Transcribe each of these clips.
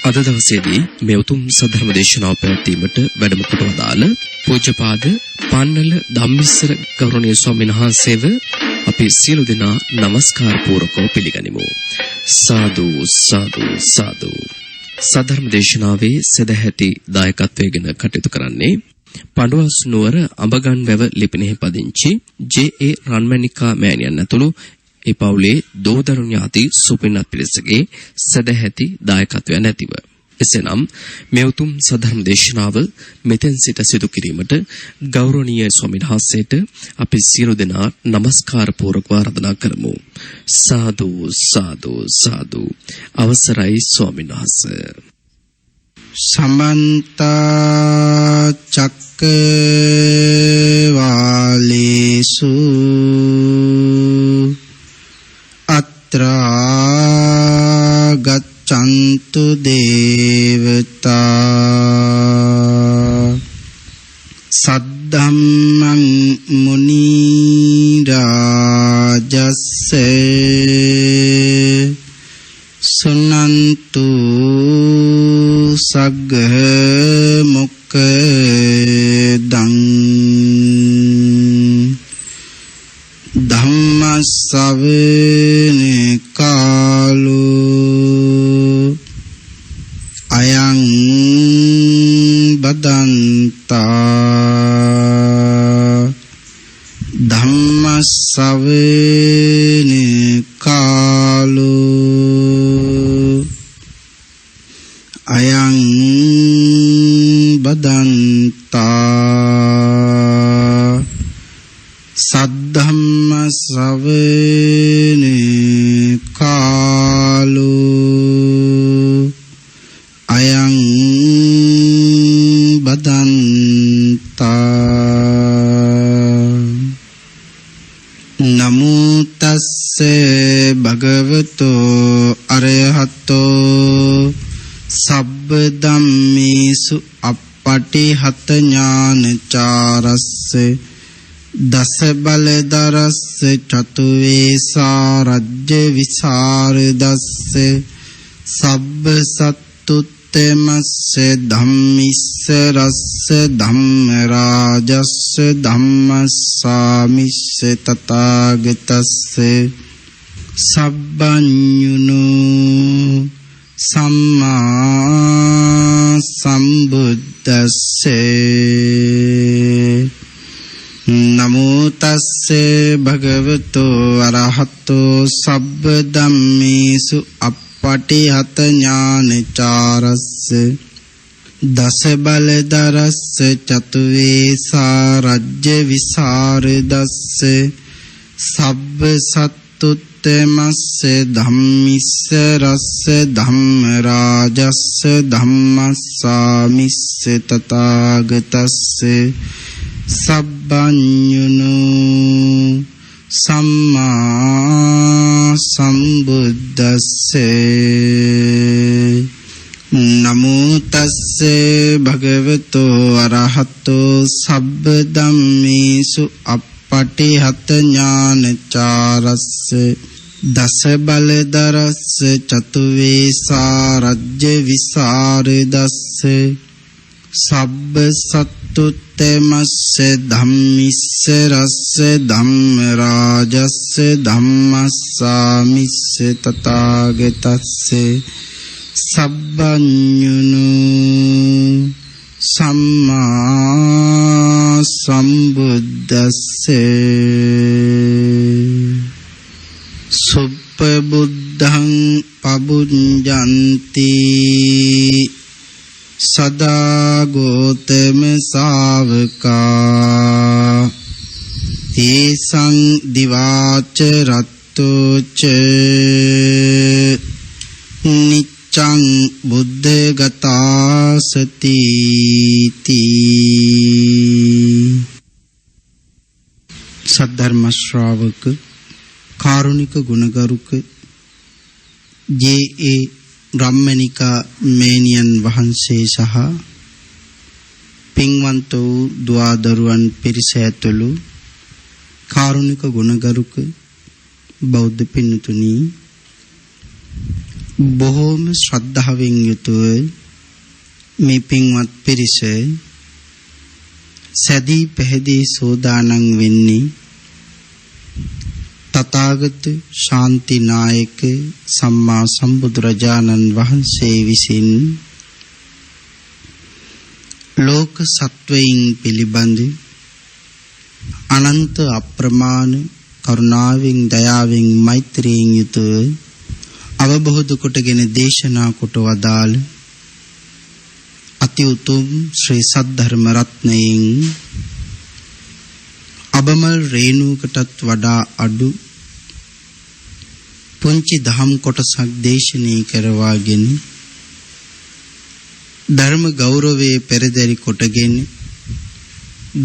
අද දවසේදී මේ උතුම් සද්ධර්ම දේශනාව පැවැත්වීමට වැඩම කොට වදාළ පූජ්‍යපාද පන්නල ධම්මිස්සර ගෞරවනීය ස්වාමීන් වහන්සේව අපි සියලු දෙනා নমස්කාර පූර්වකව පිළිගනිමු. සාදු සාදු සාදු. සද්ධර්ම දේශනාවේ සදැහැති දායකත්වයෙන් කටයුතු කරන්නේ පඬුවස් නුවර අඹගන්වැව ලිපිනෙහි පදිංචි ජේ.ඒ. රන්මැණිකා මෑණියන් ඇතුළු ඒ පවුලේ දෝදරු ඥාති සුපින්නත් පිරිසගේ සදැහැති දායකත්වය නැතිව එසේනම් මේ උතුම් සද්ධර්ම දේශනාව මෙතෙන් සිට සිදු කිරීමට ගෞරවනීය ස්වාමීන් වහන්සේට අපි සියලු දෙනා নমස්කාර පූර්වක ආරාධනා කරමු. සාදු සාදු සාදු. අවසරයි ස්වාමීන් වහන්සේ. සමන්ත චක්කවාලේසු අත්‍රා ගච්ඡන්තු දේවතා සද්ධම්මං මුනි රාජස්ස සුනන්තු සග්ග මොක්ඛදං ධම්ම ශ්‍රවණ කාලෝ අයං බදන්තා ධම්ම ශ්‍රවණ කාලෝ අයං බදන්තා සද්ධම්ම ශ්‍රවණ කාලෝ අයං බදන්තා නමෝ තස්ස භගවතෝ අරහතෝ සබ්බ ධම්මේසු අප්පටිහත ඥානචාරස්ස දස බලදරස්ස චතු වේසා රජ්‍ය විසරදස්ස සබ්බ සත්තුත්තමස්ස ධම්මිස්ස රස්ස ධම්ම රාජස්ස ධම්මස්සාමිස්ස තථාගතස්ස සබ්බඤුනෝ සම්මා සම්බුද්දස්සේ නමෝ තස්සේ භගවතෝ අරහතෝ සබ්බ ධම්මේසු අප්පටිහත ඥානචාරස්ස දස බලදරස්ස චතු වේසා රජ්‍ය විසරදස්ස සබ්බ සත්තුත්තමස්ස ධම්මිස්ස රස්ස ධම්ම රාජස්ස ධම්මස්සාමිස්ස තථාගතස්ස සබ්බඤුනෝ සම්මා සම්බුද්දස්සේ නමෝ තස්සේ භගවතෝ අරහතෝ සබ්බ ධම්මේසු අප්පටිහත ඥානචාරස්ස දස බලදරස්ස චතු වේසා රජ්‍ය විසරදස්ස සබ්බ සත්තුත්තමස්ස ධම්මිස්ස රස්ස ධම්ම රාජස්ස ධම්මස්සාමිස්ස තථාගතස්ස සබ්බඤුනෝ සම්මා සම්බුද්දස්සේ සුප්පබුද්ධං පබුඤ්ජන්ති සදා ගෝතම ශාවකා තේසං දිවාච රත්තෝච නිච්ඡං බුද්ධගතාසති සද්ධර්ම ශ්‍රාවක කාරුණික ගුණගරුක ජේ.ඒ. රම්මැණිකා මෑණියන් වහන්සේ සහ පින්වන්ත වූ දුවදරුවන් පිරිස ඇතුළු කාරුණික ගුණගරුක බෞද්ධ පින්තුනි බොහෝම ශ්‍රද්ධාවෙන් යුතුව මේ පින්වත් පිරිස සැදී පැහැදී සෝදානම් වෙන්නේ තථාගත ශාන්ති නායක සම්මා සම්බුදුරජාණන් වහන්සේ විසින් ලෝක සත්වයින් පිළිබඳ අනන්ත අප්‍රමාණ කරුණාවෙන් දයාවෙන් මෛත්‍රියෙන් යුතුව අවබෝධ කොටගෙන දේශනා කොට වදාළ අති උතුම් ශ්‍රී සද්ධර්ම රත්නයෙන් අබමල් රේණුවකටත් වඩා අඩු පුංචි දහම් කොටසක් දේශනා කරවාගෙන ධර්ම ගෞරවයේ පෙරදරි කොටගෙන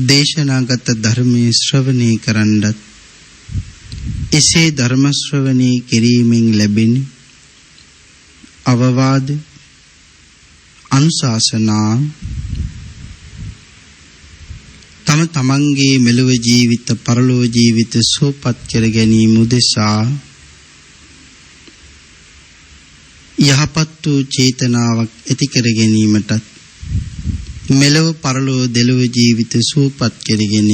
දේශනාගත ධර්මයේ ශ්‍රවණය කරන්නත් එසේ ධර්ම ශ්‍රවණය කිරීමෙන් ලැබෙන අවවාද අනුශාසනා තම තමන්ගේ මෙලොව ජීවිත පරලොව ජීවිත සුවපත් කර ගැනීම උදෙසා යහපත් වූ චේතනාවක් ඇති කර ගැනීමටත් මෙලොව පරලොව දෙලොව ජීවිත සුවපත් කරගෙන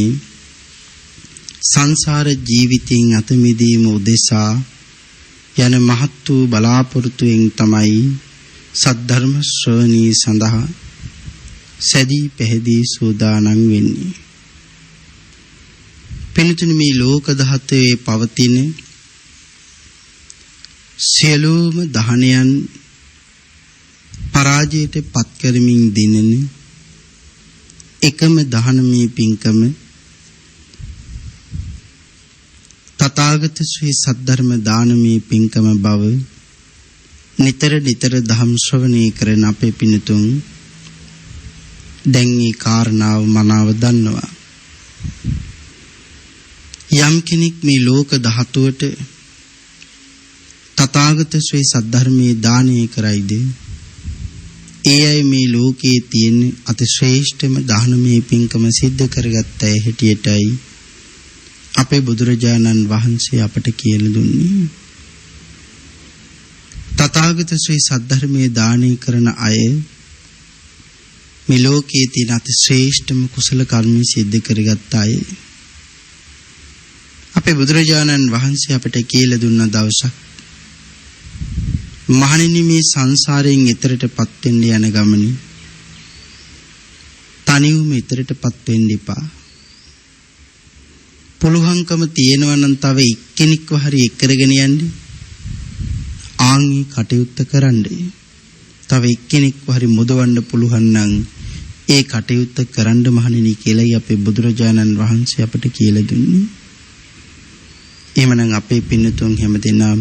සංසාර ජීවිතයෙන් අත මිදීම උදෙසා යන මහත් වූ බලාපොරොත්තුෙන් තමයි සද්ධර්ම ශ්‍රවණී සඳහා සැදී පැහැදී සූදානම් වෙන්නේ. පින්තුනි, මේ ලෝක ධාතුවේ පවතින සියලුම දහනයන් පරාජයට පත් කරමින් දිනන එකම දහනමේ පින්කම තථාගත ශ්‍රී සද්ධර්ම දානමේ පින්කම බව නිතර නිතර ධම් ශ්‍රවණය කරන අපේ පින්තුන් දැන් මේ කාරණාව මනාව දන්නවා. යම් කෙනෙක් මේ ලෝක ධාතුවට තථාගත ශ්‍රී සද්ධර්මයේ දානය කරයිද ඒ අය මේ ලෝකයේ තියෙන අති ශ්‍රේෂ්ඨම දානමය පින්කම සිද්ධ කරගත්තයි හැටියටයි අපේ බුදුරජාණන් වහන්සේ අපට කියලා දුන්නේ. තථාගත ශ්‍රී සද්ධර්මයේ දානය කරන අය මේ ලෝකයේ තියෙන අති ශ්‍රේෂ්ඨම කුසල කර්ම සිද්ධ කරගත්ත අය. අපේ බුදුරජාණන් වහන්සේ අපට කියලා දුන්න දවසක් මහණෙනි, මේ සංසාරයෙන් එතරටපත් වෙන්න යන ගමනේ තනිවම එතරටපත් වෙන්න එපා. පුළුවන්කම තියෙනවා නම් තව එක්කෙනෙක්ව හරි එක්කරගෙන යන්න. ආන්ගේ කටයුත්ත කරන්න. තව එක්කෙනෙක්ව හරි මුදවන්න පුළුවන් නම් ඒ කටයුත්ත කරන්න මහණෙනි කියලායි අපේ බුදුරජාණන් වහන්සේ අපට කියලා දුන්නේ. එහෙමනම් අපේ පින්නතුන් හැමදෙනාම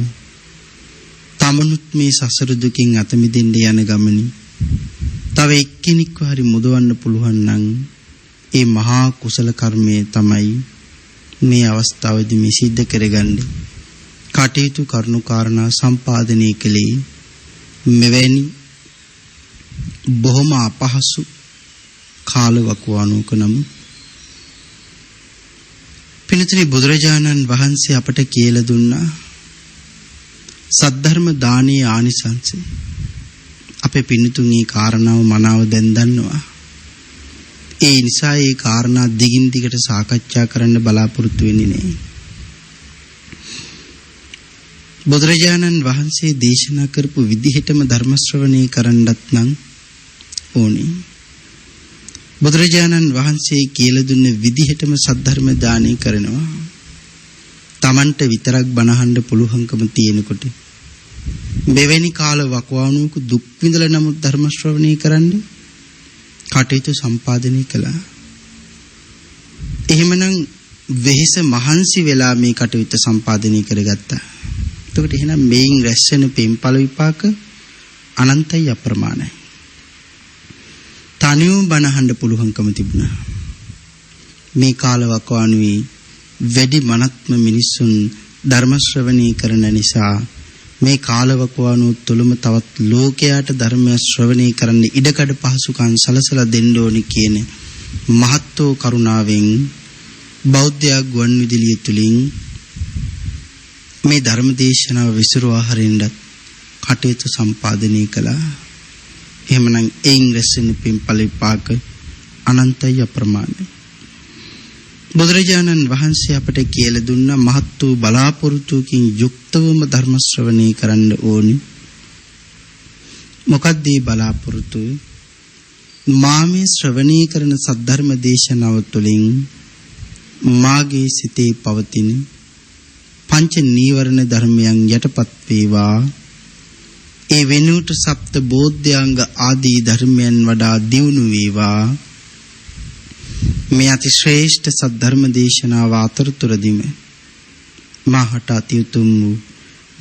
තමනුත් මේ සසර දුකින් අත මිදෙන්න යන ගමනේ තව එක්කෙනෙක්ව හරි මුදවන්න පුළුවන් නම් ඒ මහා කුසල කර්මය තමයි මේ අවස්ථාවේදී මේ සිද්ධ කරගන්නේ. කටයුතු කරුණු කාරණා සම්පාදනය කළේ මෙවැනි බොහොම අපහසු කාල වකවානුවක නම් පිළිතුරේ බුදුරජාණන් වහන්සේ අපට කියලා දුන්නා සද්ධර්ම දානීය ආනිසංසය. අපේ පින්තුන් මේ කාරණාව මනාව දැන් දන්නවා. ඒ නිසා මේ කාරණා දිගින් දිගට සාකච්ඡා කරන්න බලාපොරොත්තු වෙන්නේ නැහැ. බුදුරජාණන් වහන්සේ දේශනා කරපු විදිහටම ධර්ම ශ්‍රවණය කරන්නත් නම් ඕනේ. බුදුරජාණන් වහන්සේ කියලා දුන්න විදිහටම සද්ධර්ම දානය කරනවා. Tamanට විතරක් බණහන්න පුළුවන්කම තියෙනකොට මෙවැනි කාල වකවානුවක දුක් විඳලා නමුත් ධර්ම ශ්‍රවණය කරන්න කටයුතු සම්පාදනය කළා. එහෙමනම් වෙහෙස මහන්සි වෙලා මේ කටයුත්ත සම්පාදනය කරගත්තා. එතකොට එහෙනම් මේන් රැස්වෙන පින්ඵල විපාක අනන්තයි අප්‍රමාණයි. තනියම බණහන්න පුළුවන්කම තිබුණා. මේ කාල වකවානුවේ වැඩි මනත්ම මිනිසුන් ධර්ම ශ්‍රවණය කරන නිසා මේ කාල වකවානුව තුළම තවත් ලෝකයට ධර්ම ශ්‍රවණය කරන්න ඉඩකඩ පහසුකම් සලසලා දෙන්න ඕනි කියන මහත්ෝ කරුණාවෙන් බෞද්ධ ගුවන් විදුලිය තුලින් මේ ධර්ම දේශනාව විසිරුවා හරින්නත් කටයුතු සම්පාදනය කළා. එහෙමනම් එයින් රැසෙන පින්ඵල විපාක අනන්තයි අප්‍රමාණයි. බුදුරජාණන් වහන්සේ අපට කියලා දුන්න මහත් වූ බලාපොරොත්තුකින් යුක්තවම ධර්ම ශ්‍රවණය කරන්න ඕනි. මොකක්ද මේ බලාපොරොත්තුව? මාමේ ශ්‍රවණය කරන සද්ධර්ම දේශනාව තුළින් මාගේ සිතේ පවතින පංච නීවරණ ධර්මයන් යටපත් වේවා. ඒ වෙනුවට සප්ත බෝධ්‍යාංග ආදී ධර්මයන් වඩා දියුණු වේවා. මේ අති ශ්‍රේෂ්ඨ සද්ධර්ම දේශනාව අතරතුරදීම මහට අති උතුම්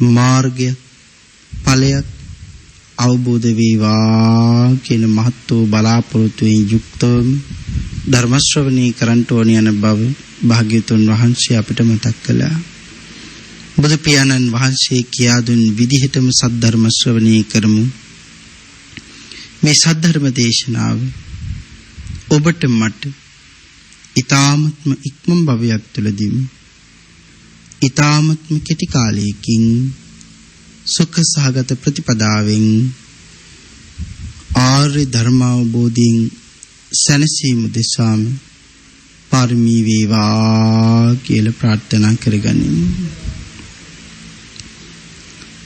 මාර්ගය ඵලයක් අවබෝධ වේවා කියන මහත් වූ බලාපොරොත්තුෙන් යුක්තව ධර්ම ශ්‍රවණය කරන්ට ඕන යන බව භාග්‍යවතුන් වහන්සේ අපිට මතක් කළා. බුදු පියාණන් වහන්සේ කියා දුන් විදිහටම සද්ධර්ම ශ්‍රවණය කරමු. මේ සද්ධර්ම දේශනාව ඔබට මට ඊ타ත්ම ඉක්මන් භවයක් තුළදීම ඊ타ත්ම කෙටි කාලයකින් සුඛ සහගත ප්‍රතිපදාවෙන් ආර්ය ධර්මාවබෝධයෙන් සැනසීම දෙසාම පාරමී වේවා කියලා ප්‍රාර්ථනා කරගනිමු.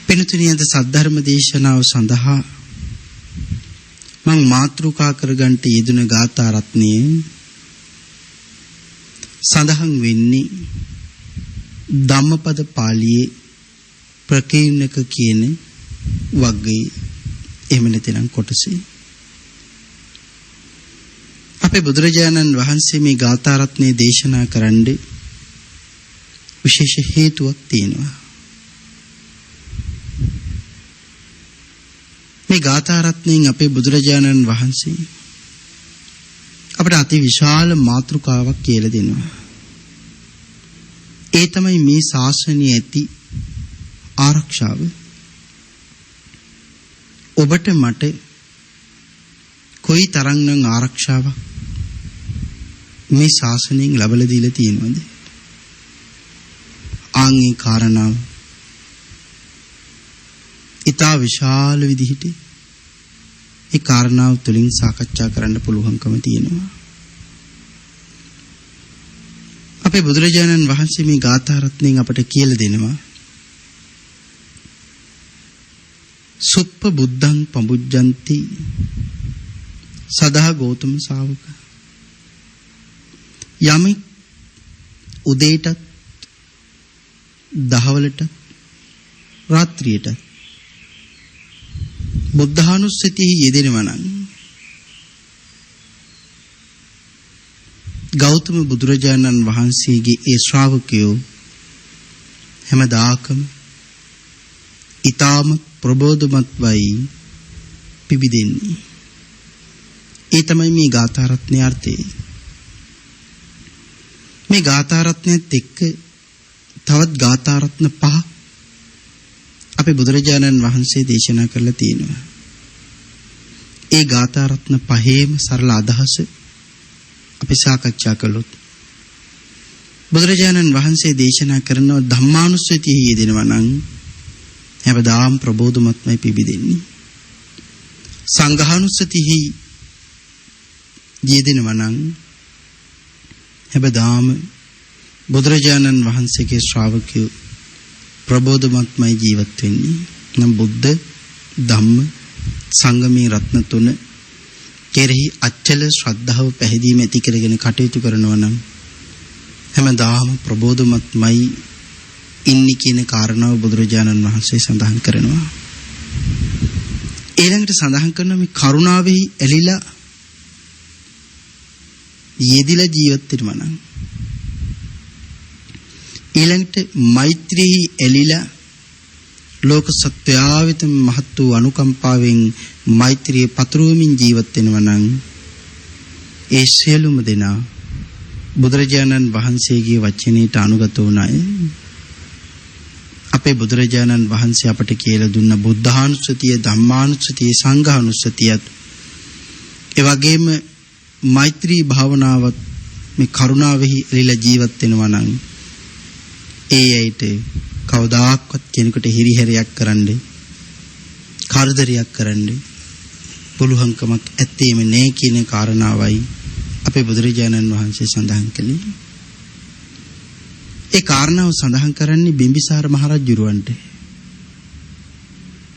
පින්තුණිය අද සද්ධර්ම දේශනාව සඳහා මම මාතෘකා කරගන්ට යෙදුන ගාථා රත්නයේ සඳහන් වෙන්නේ ධම්මපද පාළියේ ප්‍රකීර්ණක කියන වග්ගයේ එහෙම නැතිනම් කොටසේ අපේ බුදුරජාණන් වහන්සේ මේ ගාථා රත්නයේ දේශනා කරන්නේ විශේෂ හේතුවක් තියෙනවා. මේ ගාථා රත්නයෙන් අපේ බුදුරජාණන් වහන්සේ අපට අති විශාල මාතෘකාවක් කියලා දෙනවා. ඒ තමයි මේ ශාසනයේ ඇති ආරක්ෂාව. ඔබට මට කොයි තරම්නම් ආරක්ෂාවක් මේ ශාසනයෙන් ලැබලා දීලා තියෙනවද? ආන්ගේ කාරණාව ඊටා විශාල විදිහට ඒ කාරණාව තුළින් සාකච්ඡා කරන්න පුළුවන්කම තියෙනවා. අපේ බුදුරජාණන් වහන්සේ මේ ගාථා රත්නයෙන් අපට කියලා දෙනවා සුප්ප බුද්ධං පඹුජ්ජಂತಿ සදා ගෞතම ශාවක යමෙක් උදේටත් දහවලට රාත්‍රියට බුද්ධානුස්සතියෙහි යෙදෙනවා නම් ගෞතම බුදුරජාණන් වහන්සේගේ ඒ ශ්‍රාවකයෝ හැමදාකම ඊටම ප්‍රබෝධමත් වයි පිබිදෙන්නේ. ඒ තමයි මේ ගාථා රත්නයේ අර්ථය. මේ ගාථා රත්නයත් එක්ක තවත් ගාථා රත්න පහ අපේ බුදුරජාණන් වහන්සේ දේශනා කරලා තියෙනවා. ඒ ගාථා රත්න පහේම සරල අදහස අපි සාකච්ඡා කළොත් බුදුරජාණන් වහන්සේ දේශනා කරන ධම්මානුස්සතියෙහි යෙදෙනවා නම් හැමදාම ප්‍රබෝධමත්මයි පිබිදෙන්නේ. සංඝානුස්සතියෙහි යෙදෙනවා නම් හැමදාම බුදුරජාණන් වහන්සේගේ ශ්‍රාවකයෝ ප්‍රබෝධමත්මයි ජීවත් වෙන්නේ. නම් බුද්ධ ධම්ම සංඝ මේ රත්න තුන කෙරෙහි අචල ශ්‍රද්ධාව පැහැදීම ඇති කරගෙන කටයුතු කරනවා නම් හැමදාම ප්‍රබෝධමත්මයි ඉන්නේ කියන කාරණාව බුදුරජාණන් වහන්සේ සඳහන් කරනවා. ඊළඟට සඳහන් කරන මේ කරුණාවෙහි ඇලිලා යෙදිලා ජීවත් වෙනවා නම් ඊළඟට මෛත්‍රියෙහි ඇලිලා ලෝක සත්වයා වෙත මහත් වූ අනුකම්පාවෙන් මෛත්‍රිය පතුරවමින් ජීවත් වෙනවා නම් ඒ සියලුම දෙනා බුදුරජාණන් වහන්සේගේ වචනයට අනුගත වුණාය. අපේ බුදුරජාණන් වහන්සේ අපට කියලා දුන්න බුද්ධානුස්සතිය, ධම්මානුස්සතිය, සංඝානුස්සතියත් ඒ වගේම මෛත්‍රී භාවනාවත් මේ කරුණාවෙහි එළිලා ජීවත් වෙනවා නම් ඒ ඇයිට කවදාක්වත් කෙනෙකුට හිරිහැරයක් කරන්න කරදරයක් කරන්න පුළුවන්කමක් ඇත්තේම නෑ කියන කාරණාවයි අපේ බුදුරජාණන් වහන්සේ සඳහන් කළේ. ඒ කාරණාව සඳහන් කරන්නේ බිම්බිසාර මහරජුරවන්ට.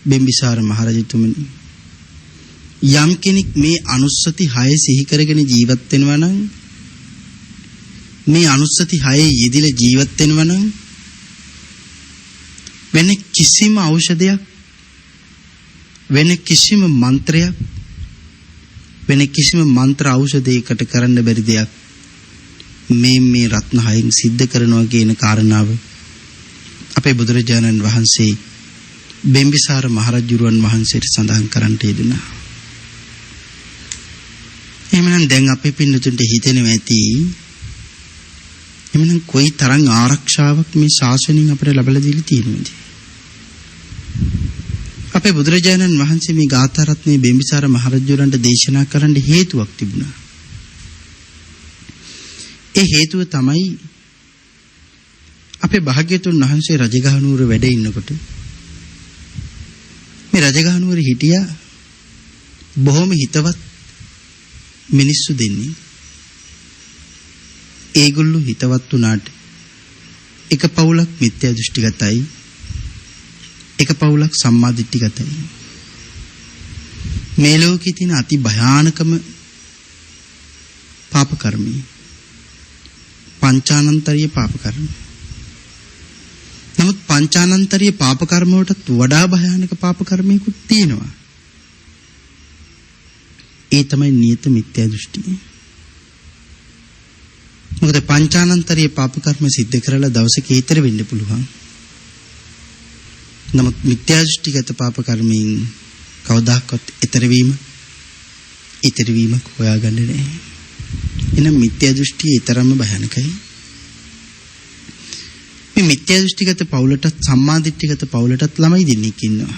බිම්බිසාර මහරජතුමනි, යම් කෙනෙක් මේ අනුස්සති 6 සිහි කරගෙන ජීවත් වෙනවා නම්, මේ අනුස්සති 6 යෙදිලා ජීවත් වෙනවා නම් වෙන කිසිම ඖෂධයක්, වෙන කිසිම මන්ත්‍රයක්, වෙන කිසිම මන්ත්‍ර ඖෂධයකට කරන්න බැරි දෙයක් මේ රත්න 6න් සිද්ධ කරනවා කියන කාරණාව අපේ බුදුරජාණන් වහන්සේ බිම්බිසාර මහරජුරුවන් වහන්සේට සඳහන් කරන්නට යෙදුණා. එහෙනම් දැන් අපේ පින්නතුන්ට හිතෙනවා ඇති, එහෙනම් කොයි තරම් ආරක්ෂාවක් මේ ශාසනයෙන් අපිට ලැබලා දීලා තියෙනවද? අපේ බුදුරජාණන් වහන්සේ මේ ගාථා රත්නයේ බිම්බිසාර මහරජුරන්ට දේශනා කරන්න හේතුවක් තිබුණා. ඒ හේතුව තමයි අපේ භාග්‍යතුන් වහන්සේ රජගහ නුවර වැඩ ඉන්නකොට මේ රජගහ නුවර හිටියා බොහොම හිතවත් මිනිස්සු දෙන්නේ. ඒගොල්ලෝ හිතවත් වුණාට එක පවුලක් මිත්‍යා දෘෂ්ටිගතයි, එක පවුලක් සම්මා දිට්ඨිගතයි. මේ ලෝකේ තියෙන අති භයානකම පාප කර්මී පංචානන්තරීය පාප කර්ම. නමුත් පංචානන්තරීය පාප කර්ම වලට වඩා භයානක පාප කර්මයකුත් තියෙනවා. ඒ තමයි නියත මිත්‍යා දෘෂ්ටිය. මොකද පංචානන්තරීය පාප කර්ම සිද්ධ කරලා දවසක ඊතර වෙන්න පුළුවන්. නමුත් මිත්‍යා දෘෂ්ටිගත පාප කර්මයෙන් කවදාකවත් ඊතර වීමක් හොයාගන්න නැහැ. එහෙනම් මිත්‍යා දෘෂ්ටිය ඊතරම්ම භයානකයි. මේ මිත්‍යා දෘෂ්ටිගත පවුලටත් සම්මා දිට්ඨිගත පවුලටත් ළමයි දෙන්නෙක් ඉන්නවා.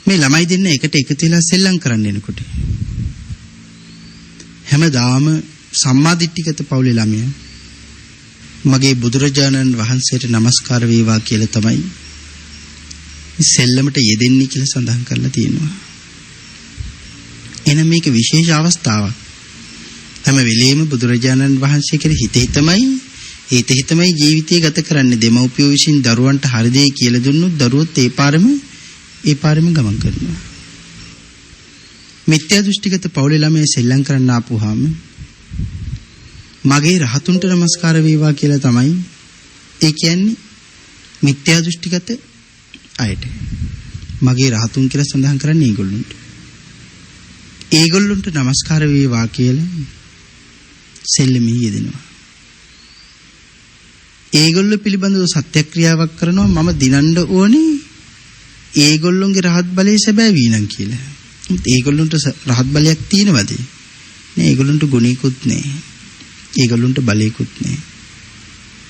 මේ ළමයි දෙන්න එකට එකතු වෙලා සෙල්ලම් කරන්න එනකොට හැමදාම සම්මා දිට්ඨිගත පවුලේ ළමයා මගේ බුදුරජාණන් වහන්සේට নমස්කාර වේවා කියලා තමයි සෙල්ලමට යෙදෙන්නේ කියලා සඳහන් කරලා තියෙනවා. එන මේක විශේෂ අවස්ථාවක්. හැම වෙලෙම බුදුරජාණන් වහන්සේ කෙරෙහි හිතෙහිතමයි ජීවිතය ගත කරන්නේ. දෙමව්පියෝ විසින් දරුවන්ට හරි දේ කියලා දුන්නොත් දරුවොත් ඒ පාරෙම ගමන් කරනවා. මිත්‍යා දෘෂ්ටිගත පවුලේ ළමයි සෙල්ලම් කරන්න ආපුවාම මගේ රහතුන්ට নমස්කාර වේවා කියලා තමයි ඒ කියන්නේ. මිත්‍යා දෘෂ්ටිගත අයට මගේ රහතුන් කියලා සඳහන් කරන්නේ ඒගොල්ලොන්ට নমස්කාර වේවා කියලා සෙල්ලමේ යෙදෙනවා. ඒගොල්ලෝ පිළිබඳව සත්‍යක්‍රියාවක් කරනවා. මම දිනන්න ඕනේ ඒගොල්ලොන්ගේ රහත් බලයේ සැබෑ වීනම් කියලා. ඒගොල්ලොන්ට රහත් බලයක් තියෙනවද? නෑ. ඒගොල්ලොන්ට ගුණිකුත් නෑ. ඒගොල්ලොන්ට බලයකුත් නෑ.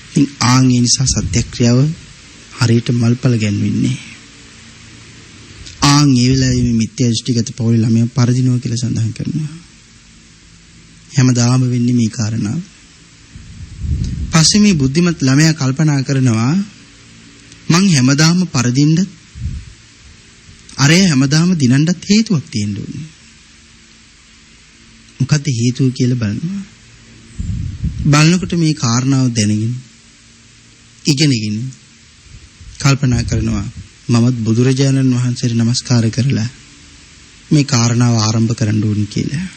ඉතින් ආන් ඒ නිසා සත්‍යක්‍රියාව හරියට මල්පල ගැන්වෙන්නේ. ආන් ඒ වෙලාවේ මේ මිත්‍යා දෘෂ්ටිගත පවුලේ ළමයා පරදිනවා කියලා සඳහන් කරනවා. හැමදාම වෙන්නේ මේ කාරණාව. පස්සේ මේ බුද්ධිමත් ළමයා කල්පනා කරනවා මං හැමදාම පරදින්න අරය හැමදාම දිනන්නත් හේතුවක් තියෙන්න ඕනේ. මොකද්ද හේතුව කියලා බලනවා. බලනකොට මේ කාරණාව දැනගෙන ඉගෙනගෙන කල්පනා කරනවා මමත් බුදුරජාණන් වහන්සේට নমස්කාර කරලා මේ කාරණාව ආරම්භ කරන්න ඕනේ කියලා.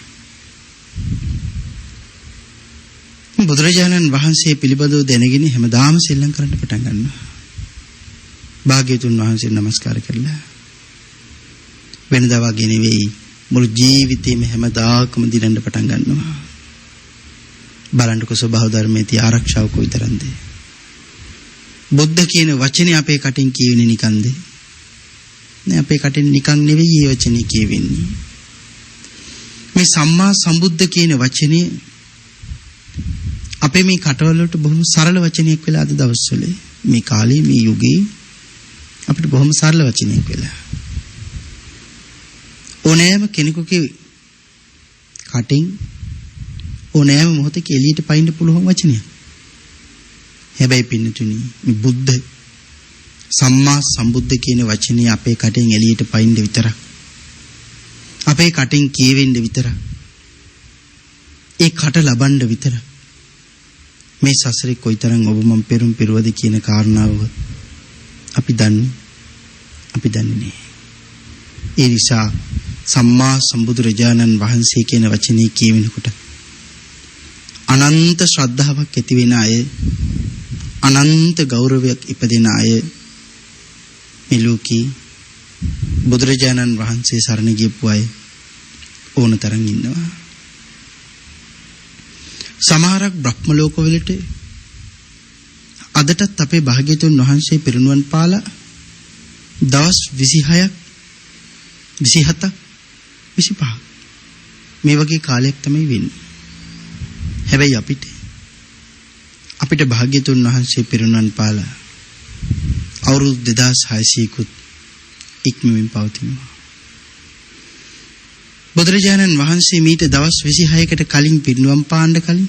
බුදුරජාණන් වහන්සේ පිළිබඳව දැනගෙන හැමදාම සෙල්ලම් කරන්න පටන් ගන්නවා. භාග්‍යතුන් වහන්සේට নমස්කාර කරලා වෙනදා වගේ නෙවෙයි මුළු ජීවිතේම හැමදාකම දිනන්න පටන් ගන්නවා. බලන්නකො ස්වභාව ධර්මයේ තිය ආරක්ෂාව කොයිතරම්ද? බුද්ධ කියන වචනේ අපේ කටින් කියවෙන්නේ නිකන්ද? නෑ, අපේ කටින් නිකන් නෙවෙයි මේ වචනේ කියවෙන්නේ. මේ සම්මා සම්බුද්ධ කියන වචනේ අපේ මේ කටවල වලට බොහොම සරල වචනයක් වෙලා අද දවස්වල මේ කාලේ මේ යුගයේ අපිට බොහොම සරල වචනයක් වෙලා. ඕනෑම කෙනෙකුගේ කටින් ඕනෑම මොහොතක එළියට පයින්න පුළුවන් වචනයක්. හැබැයි පින්නතුනි මේ බුද්ධ සම්මා සම්බුද්ධ කියන වචනේ අපේ කටෙන් එළියට පයින්න විතරක්. අපේ කටෙන් කියවෙන්න විතරක්. ඒ කට ලබන්න විතරක්. මේ සසරේ කොයිතරම් ඔබ මම පෙරම් පිරුවද කියන කාරණාව අපි දන්නේ නැහැ. ඒ නිසා සම්මා සම්බුදුරජාණන් වහන්සේ කියන වචනේ කියවෙනකොට අනන්ත ශ්‍රද්ධාවක් ඇති වෙන අය, අනන්ත ගෞරවයක් ඉපදෙන අය මේ ලෝකේ බුදුරජාණන් වහන්සේ සරණ ගියපු අය ඕන තරම් ඉන්නවා. සමහරක් බ්‍රහ්ම ලෝකවලට අදටත් අපේ භාග්‍යතුන් වහන්සේ පිරිනුවන් පාලා දවස් 26ක් 27ක් 25ක් මේ වගේ කාලයක් තමයි වෙන්නේ. හැබැයි අපිට භාග්‍යතුන් වහන්සේ පිරිනුවන් පාලා අවුරුදු 2600කුත් ඉක්මමින් පවතිනවා. බුදුරජාණන් වහන්සේ මීට දවස් 26කට කලින් පිරිනුවම් පාන්න කලින්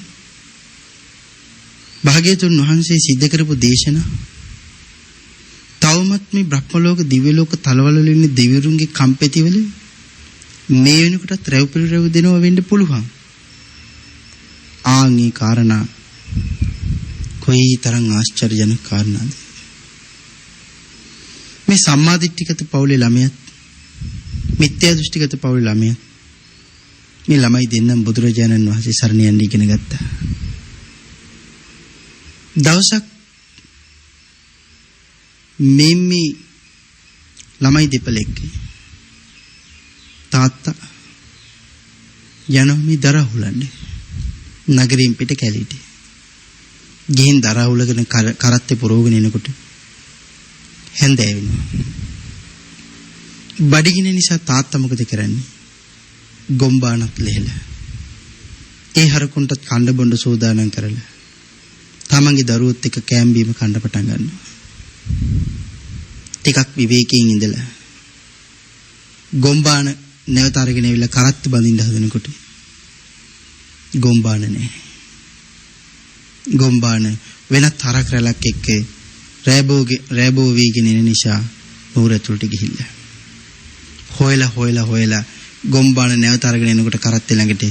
භාග්‍යතුන් වහන්සේ සිද්ධ කරපු දේශනා තවමත් මේ බ්‍රහ්ම ලෝක දිව්‍ය ලෝක තලවල ඉන්න දෙවිවරුන්ගේ කම්පැතිවල මේ වෙනකොටත් රැව් පිළිරැව් දෙනවා වෙන්න පුළුවන්. ආන්ගේ කාරණා කොයි තරම් ආශ්චර්යජනක කාරණාද. මේ සම්මාදිට්ඨිගත පවුලේ ළමයාත් මිත්‍යා දෘෂ්ටිගත පවුලේ ළමයාත් මේ ළමයි දෙන්නම් බුදුරජාණන් වහන්සේ සරණ යන්න ඉගෙන ගත්තා. දවසක් මේ ළමයි දෙපළෙක් තාත්තා යනවා මේ දරා හුලන්නේ නගරයෙන් පිට කැලීට. ගිහින් දරා හුලගෙන කරත්තේ පුරවගෙන එනකොට හැන්දෑ වෙනවා. බඩගින නිසා තාත්තා මොකද කරන්නේ? ගොම්බානක් ලෙහලා ඒ හරකුන්ටත් කණ්ඩ බොණ්ඩ සෝදානම් කරලා තමන්ගේ දරුවොත් එක්ක කෑම බීම කන්න පටන් ගන්නවා. ටිකක් විවේකයෙන් ඉඳලා ගොම්බාන නැවත අරගෙන ඇවිල්ලා කරත්ත බඳින්න හදනකොට ගොම්බාන නැහැ. ගොම්බාන වෙනත් හරක් රැලක් එක්ක රෑබෝ වීගෙන එන නිසා නුවර ඇතුළට ගිහිල්ලා හොයලා ගොම්බාන නැවත අරගෙන එනකොට කරත්තේ ළඟට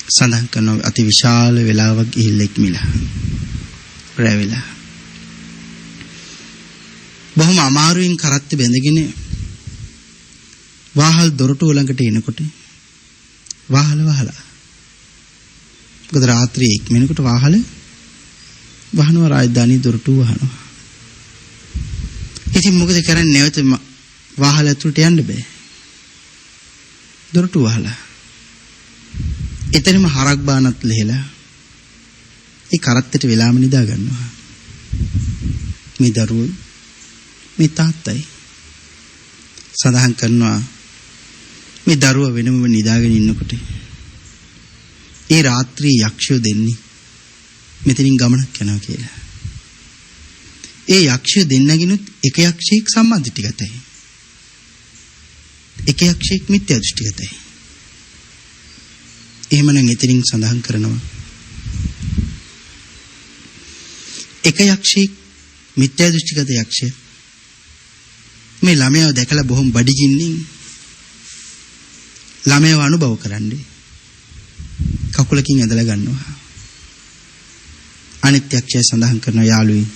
සඳහන් කරන අති විශාල වෙලාවක් ගිහිල්ලා ඉක්මලා රැ වෙලා බොහොම අමාරුවෙන් කරත්තේ බැඳගෙන වාහල් දොරටුව ළඟට එනකොට වහලා මොකද රාත්‍රියේ ඉක්මනකොට වාහල වහනවා රාජධානී දොරටුව වහනවා. ඉතින් මොකද කරන්නේ? නැවත වාහල ඇතුළට යන්න බෑ. දොරටුව වහලා. එතනම හරක් බානත් ලෙහලා ඒ කරත්තට වෙලාම නිදා ගන්නවා. මේ දරුවෝ මේ තාත්තයි සඳහන් කරනවා මේ දරුවා වෙනම නිදාගෙන ඉන්නකොට ඒ රාත්‍රී යක්ෂයෝ දෙන්නේ මෙතනින් ගමනක් යනවා කියලා. ඒ යක්ෂය දෙන්නගිනුත් එක යක්ෂයෙක් සම්මාදිට්ඨිගතයි. එක යක්ෂයෙක් මිත්‍යා දෘෂ්ටිගතයි. එහෙමනම් එතනින් සඳහන් කරනවා එක යක්ෂයෙක් මිත්‍යා දෘෂ්ටිගත යක්ෂය මේ ළමයාව දැකලා බොහොම බඩගින්නින් ළමයාව අනුභව කරන්නේ කකුලකින් ඇදලා ගන්නවා. අනිත් යක්ෂය සඳහන් කරන යාළුවයි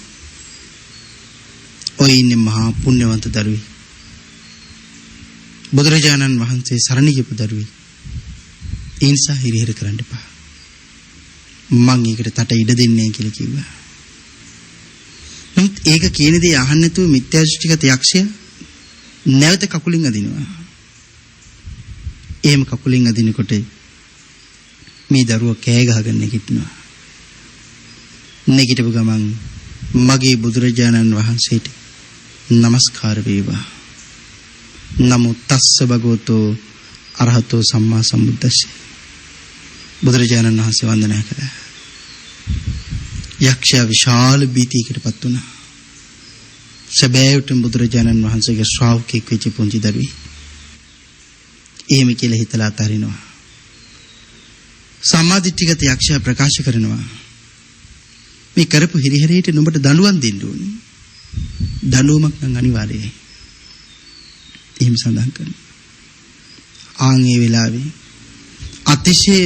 ඔය ඉන්නේ මහා පුණ්‍යවන්ත දරුවෙක්. බුදුරජාණන් වහන්සේ සරණ ගියපු දරුවෙක්. ඒ නිසා හිරිහෙර කරන්න එපා. මම ඒකට තට ඉඩ දෙන්නේ නැහැ කියලා කිව්වා. නමුත් ඒක කියන දේ අහන්න නැතුව මිත්‍යා දෘෂ්ටිගත යක්ෂයා නැවත කකුලින් අදිනවා. එහෙම කකුලින් අදිනකොට මේ දරුවා කෑ ගහගෙන නැගිටිනවා. නැගිටපු ගමන් මගේ බුදුරජාණන් වහන්සේට নমස්කාර වේවා. නමෝ තස්ස භගවතෝ අරහතෝ සම්මා සම්බුද්දස්ස. බුදුරජාණන් වහන්සේ වන්දනා කළා. යක්ෂයා විශාල බීතියකටපත් වුණා. සැබෑවටම බුදුරජාණන් වහන්සේගේ ශ්‍රාවකෙක් වෙච්ච පුංචි දරුවෙක්. එහෙම කියලා හිතලා අතාරිනවා. සම්මාදිට්ඨිගත යක්ෂයා ප්‍රකාශ කරනවා මේ කරපු හිරිහැරයට නුඹට දඬුවම් දෙන්න ඕනේ. දඬුවමක් නම් අනිවාර්යයි. එහෙම සඳහන් කරනවා. ආන් ඒ වෙලාවේ අතිශය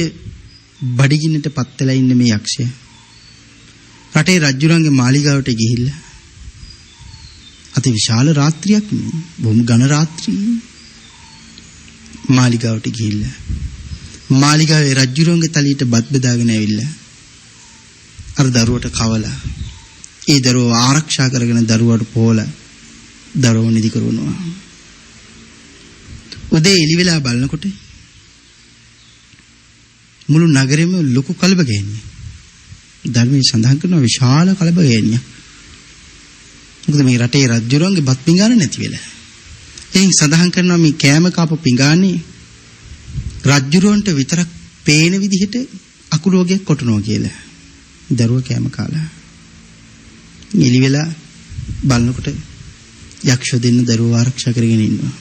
බඩගින්නට පත් වෙලා ඉන්න මේ යක්ෂයා රටේ රජුරන්ගේ මාලිගාවට ගිහිල්ලා අති විශාල රාත්‍රියක් නේ බොහොම ඝන රාත්‍රියේ මාලිගාවට ගිහිල්ලා මාලිගාවේ රජුරන්ගේ තලියට බත් බෙදාගෙන ඇවිල්ලා අර දරුවට කවලා ඒ දරුවව ආරක්ෂා කරගෙන දරුවට පොවලා දරුවව නිදි කරනවා. උදේ එළි වෙලා බලනකොට මුළු නගරෙම ලොකු කලබගෑනියක්. ධර්මයේ සඳහන් කරන විශාල කලබගෑනියක්. මොකද මේ රටේ රජුරන්ගේ බත් පිඟාන නැති වෙලා. එයින් සඳහන් කරනවා මේ කෑම කාප පිඟානේ රජුරන්ට විතරක් පේන විදිහට අකුළු වර්ගයක් කොටනවා කියලා. දරුවා කෑම කාලා. එළි වෙලා බලනකොට යක්ෂ දෙන්න දරුවව ආරක්ෂා කරගෙන ඉන්නවා.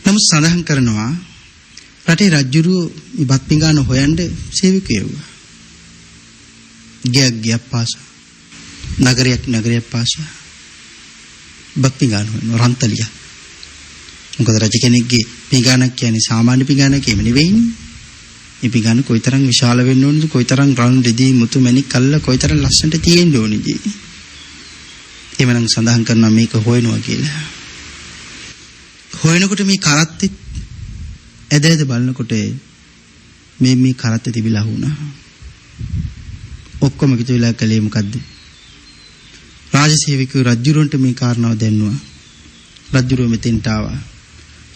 නමුත් සඳහන් කරනවා රටේ රජුරෝ මේ බත් පිඟාන හොයන්න සේවකයෝ ගියක් පාසා නගරයක් පාසා බත් පිඟාන හොයනවා රන්තලිය. මොකද රජ කෙනෙක්ගේ පිඟානක් කියන්නේ සාමාන්‍ය පිඟානක් නෙවෙයිනේ. මේ පිඟාන කොයිතරම් විශාල වෙන්න ඕනද, කොයිතරම් රන් රිදී මුතු මැණික් කල්ලා කොයිතරම් ලස්සනට තියෙන්න ඕනද. එමනම් සඳහන් කරනවා මේක හොයනවා කියලා. හොයනකොට මේ කරත්තෙත් ඇද බලනකොට මේ කරත්තේ තිබිලා වුණා. ඔක්කොම කිතු වෙලා කලේ මොකද්ද? රාජසේවකයෝ රජුරන්ට මේ කාරණාව දැන්නුවා. රජුරෝ මෙතෙන්ට ආවා.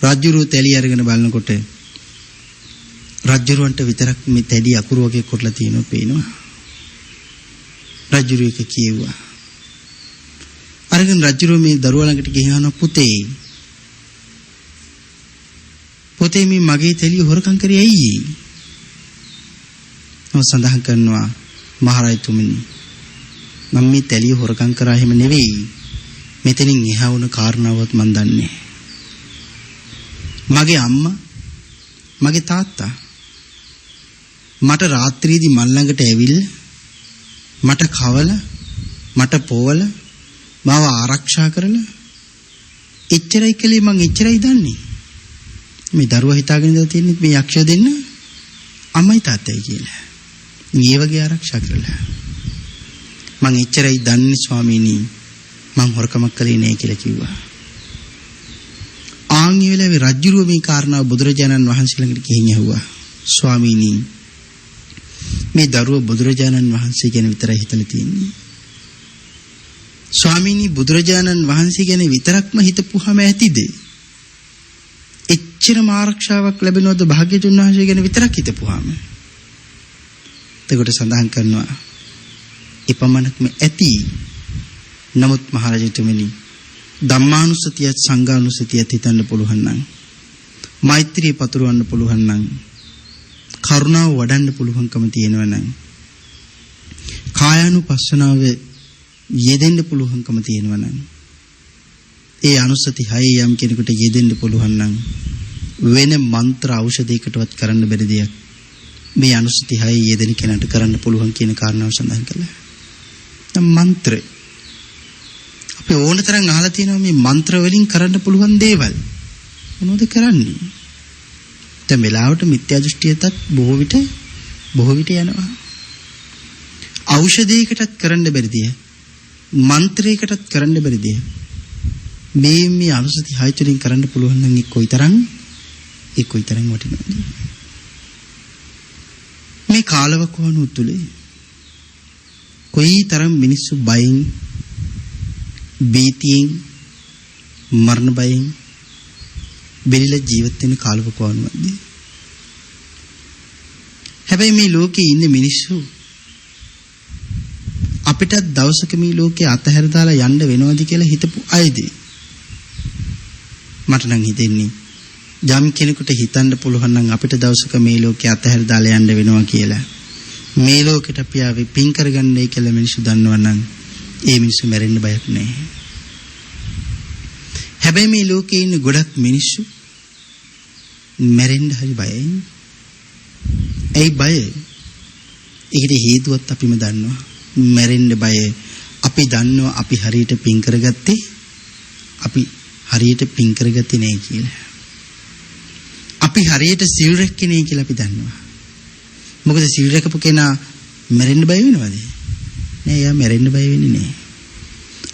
රජුරෝ තැලි අරගෙන බලනකොට රජුරන්ට විතරක් මේ තැඩි අකුරු වගේ කොටලා තියෙනවා පේනවා. රජුරෝ එක කියෙව්වා. අරගෙන රජුරෝ මේ දරුවා ළඟට ගිහින් අහනවා පුතේ මේ මගේ තැලිය හොරකම් කරේ ඇයි? මම සඳහන් කරනවා මහරජතුමනි මම මේ තැලිය හොරකම් කරා එහෙම නෙවෙයි. මෙතනින් එහා වුණ කාරණාවත් මන් දන්නේ. මගේ අම්මා මගේ තාත්තා මට රාත්‍රියේදී මල් ළඟට ඇවිල්ලා මට කවලා මට පොවලා මාව ආරක්ෂා කරලා එච්චරයි කලේ මං එච්චරයි දන්නේ. මේ දරුවා හිතාගෙන ඉඳලා තියෙන්නේ මේ යක්ෂය දෙන්න අම්මයි තාත්තයි කියලා. මේ වගේ ආරක්ෂා කරලා මං එච්චරයි දන්නේ ස්වාමීනි මං හොරකමක් කළේ නෑ කියලා කිව්වා. ආන්ගේ වෙලාවේ රජුරුව මේ කාරණාව බුදුරජාණන් වහන්සේ ළඟට ගිහින් ඇහුවා. ස්වාමීනි මේ දරුවා බුදුරජාණන් වහන්සේ ගැන විතරයි හිතලා තියෙන්නේ. ස්වාමීනි බුදුරජාණන් වහන්සේ ගැන විතරක්ම හිතපුවාම ඇතිද? එච්චරම ආරක්ෂාවක් ලැබෙනවද භාග්‍යතුන් වහන්සේ ගැන විතරක් හිතපුවාම? එතකොට සඳහන් කරනවා එපමණක්ම ඇති. නමුත් මහරජතුමනි ධම්මානුස්සතියත් සංඝානුස්සතියත් හිතන්න පුළුවන් නම් මෛත්‍රිය පතුරවන්න පුළුවන් නම් කරුණාව වඩන්න පුළුවන්කම තියෙනවා නම් කායානුපස්සනාව යෙදෙන්න පුළුවන්කම තියෙනවා නම් ඒ අනුස්සති 6 යම් කෙනෙකුට යෙදෙන්න පුළුවන් නම් වෙන මන්ත්‍ර ඖෂධයකටවත් කරන්න බැරි දෙයක් මේ අනුස්සති 6 යෙදෙන කෙනාට කරන්න පුළුවන් කියන කාරණාව සඳහන් කළා. මන්ත්‍ර අපි ඕනතරම් අහලා තියෙනවා මේ මන්ත්‍ර වලින් කරන්න පුළුවන් දේවල්. මොනවද කරන්නේ? දැන් වෙලාවට මිත්‍යා දෘෂ්ටියටත් බොහෝ විට යනවා. ඖෂධයකටත් කරන්න බැරි දෙය. මන්ත්‍රයකටත් කරන්න බැරි දෙය. මේ අනුසති 6 තුලින් කරන්න පුළුවන් නම් ඒ කොයිතරම් වටිනවද? මේ කාලවකවානුව තුලේ කොයිතරම් මිනිස්සු බයෙන් බීතියෙන් මරණ බයෙන් බෙලිලා ජීවත් වෙන කාලවකවානුවක්ද? හැබැයි මේ ලෝකේ ඉන්න මිනිස්සු අපිට දවසක මේ ලෝකේ අතහැර දාලා යන්න වෙනවද කියලා හිතපු අයද? මට නම් හිතෙන්නේ යම් කෙනෙකුට හිතන්න පුළුවන් නම් අපිට දවසක මේ ලෝකේ අතහැර දාලා යන්න වෙනවා කියලා. මේ ලෝකෙට අපි ආවේ පින් කරගන්නයි කියලා මිනිස්සු දන්නවනම් ඒ මිනිස්සු මැරෙන්න බයක් නැහැ. හැබැයි මේ ලෝකේ ඉන්න ගොඩක් මිනිස්සු මැරෙන්න හරි බයයි. ඇයි බය? ඒකට හේතුවත් අපිම දන්නවා. මැරෙන්න බය. අප අපි දන්නවා අපි හරියට පින් කරගත්තේ අපි හරියට පින් කරගත්තේ නෑ කියලා. අපි හරියට සිල් රැක්කේ නෑ කියලා අපි දන්නවා. මොකද සිල් රැකපු කෙනා මැරෙන්න බය වෙනවද? නෑ, එයා මැරෙන්න බය වෙන්නේ නෑ.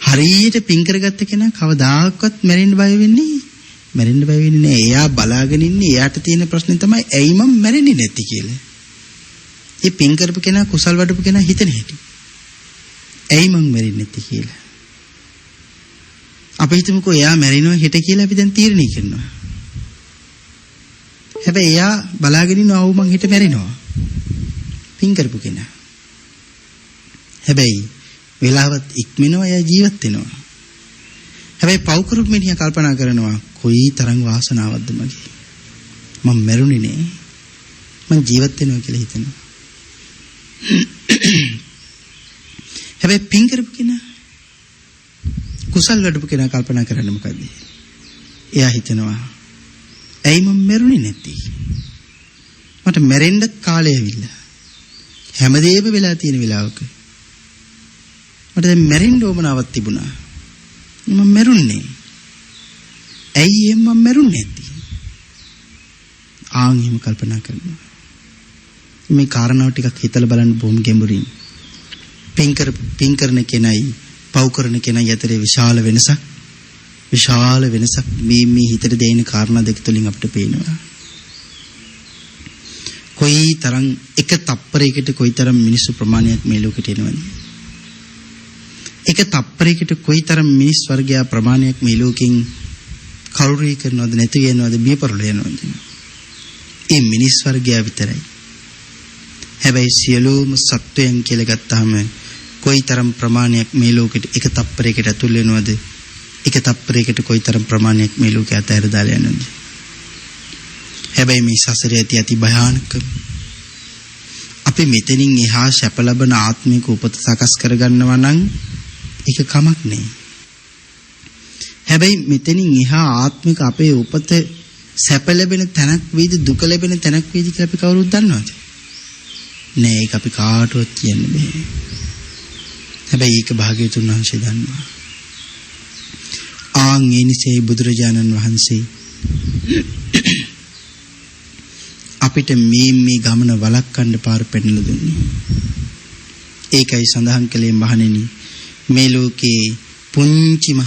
හරියට පින් කරගත්ත කෙනා කවදාකවත් මැරෙන්න බය වෙන්නේ නෑ. එයා බලාගෙන ඉන්නේ එයාට තියෙන ප්‍රශ්නේ තමයි ඇයි මම මැරෙන්නේ නැති කියලා. ඒ පින් කරපු කෙනා කුසල් වඩපු කෙනා හිතන හැටි. ඇයි මං මැරෙන්නේ නැති කියලා. අපි හිතමුකෝ එයා මැරෙනවා හෙට කියලා අපි දැන් තීරණය කරනවා. හැබැයි එයා බලාගෙන ඉන්නවා මං හෙට මැරෙනවා. පින් කරපු කෙනා. හැබැයි වෙලාවත් ඉක්මනවා එයා ජීවත් වෙනවා. හැබැයි පව් කරපු මිනිහා කල්පනා කරනවා කොයි තරම් වාසනාවක්ද මගේ. මම මැරුණේ නෑ. මං ජීවත් වෙනවා කියලා හිතනවා. හැබැයි පින් කරපු කෙනා කුසල් වඩපු කෙනා කල්පනා කරන්නේ මොකද්ද? එයා හිතනවා ඇයි මම මැරුණේ නැත්තේ? මට මැරෙන්න කාලය ඇවිල්ලා. හැමදේම වෙලා තියෙන වෙලාවක මට දැන් මැරෙන්න ඕමනාවක් තිබුණා. මම මැරුන්නේ. ඇයි එහෙම මම මැරුන්නේ නැත්තේ? එහෙම කල්පනා කරනවා. මේ කාරණාව ටිකක් හිතලා බලන්න බොහොම ගැඹුරින්. පින් කරන කෙනයි පව් කරන කෙනයි අතරේ විශාල වෙනසක් මේ හිතට දැනෙන කාරණා දෙක තුලින් අපිට පේනවා. කොයි තරම් එක තප්පරයකට කොයි තරම් මිනිස්සු ප්‍රමාණයක් මේ ලෝකෙට එනවද? එක තප්පරයකට කොයි තරම් මිනිස් වර්ගයා ප්‍රමාණයක් මේ ලෝකෙන් කවුරුරී කරනවද නැති වෙනවද බියපරල යනවද? ඒ මිනිස් වර්ගයා විතරයි. හැබැයි සියලුම සත්වයන් කියලා ගත්තාම කොයිතරම් ප්‍රමාණයක් මේ ලෝකෙට එක තප්පරයකට ඇතුල් වෙනවද? එක තප්පරයකට කොයිතරම් ප්‍රමාණයක් මේ ලෝකේ අතහැර දාලා යනවද? හැබැයි මේ සසරේ ඇති භයානකම අපි මෙතනින් එහා සැප ලබන ආත්මික උපත සකස් කරගන්නවා නම් ඒක කමක් නෙයි. හැබැයි මෙතනින් එහා ආත්මික අපේ උපත සැප ලැබෙන තැනක් වේද දුක ලැබෙන තැනක් වේද කියලා අපි කවුරුත් දන්නවද? නෑ, ඒක අපි කාටවත් කියන්න බෑ. හැබැයි ඒක භාග්‍යවතුන් වහන්සේ දන්නවා. ඒ නිසා බුදුරජාණන් වහන්සේ අපිට මේ ගමන වළක්වන්න පාර පෙන්නලා දුන්නේ. ඒකයි සඳහන් කළේ මහණෙනි, මේ ලෝකේ පුංචිම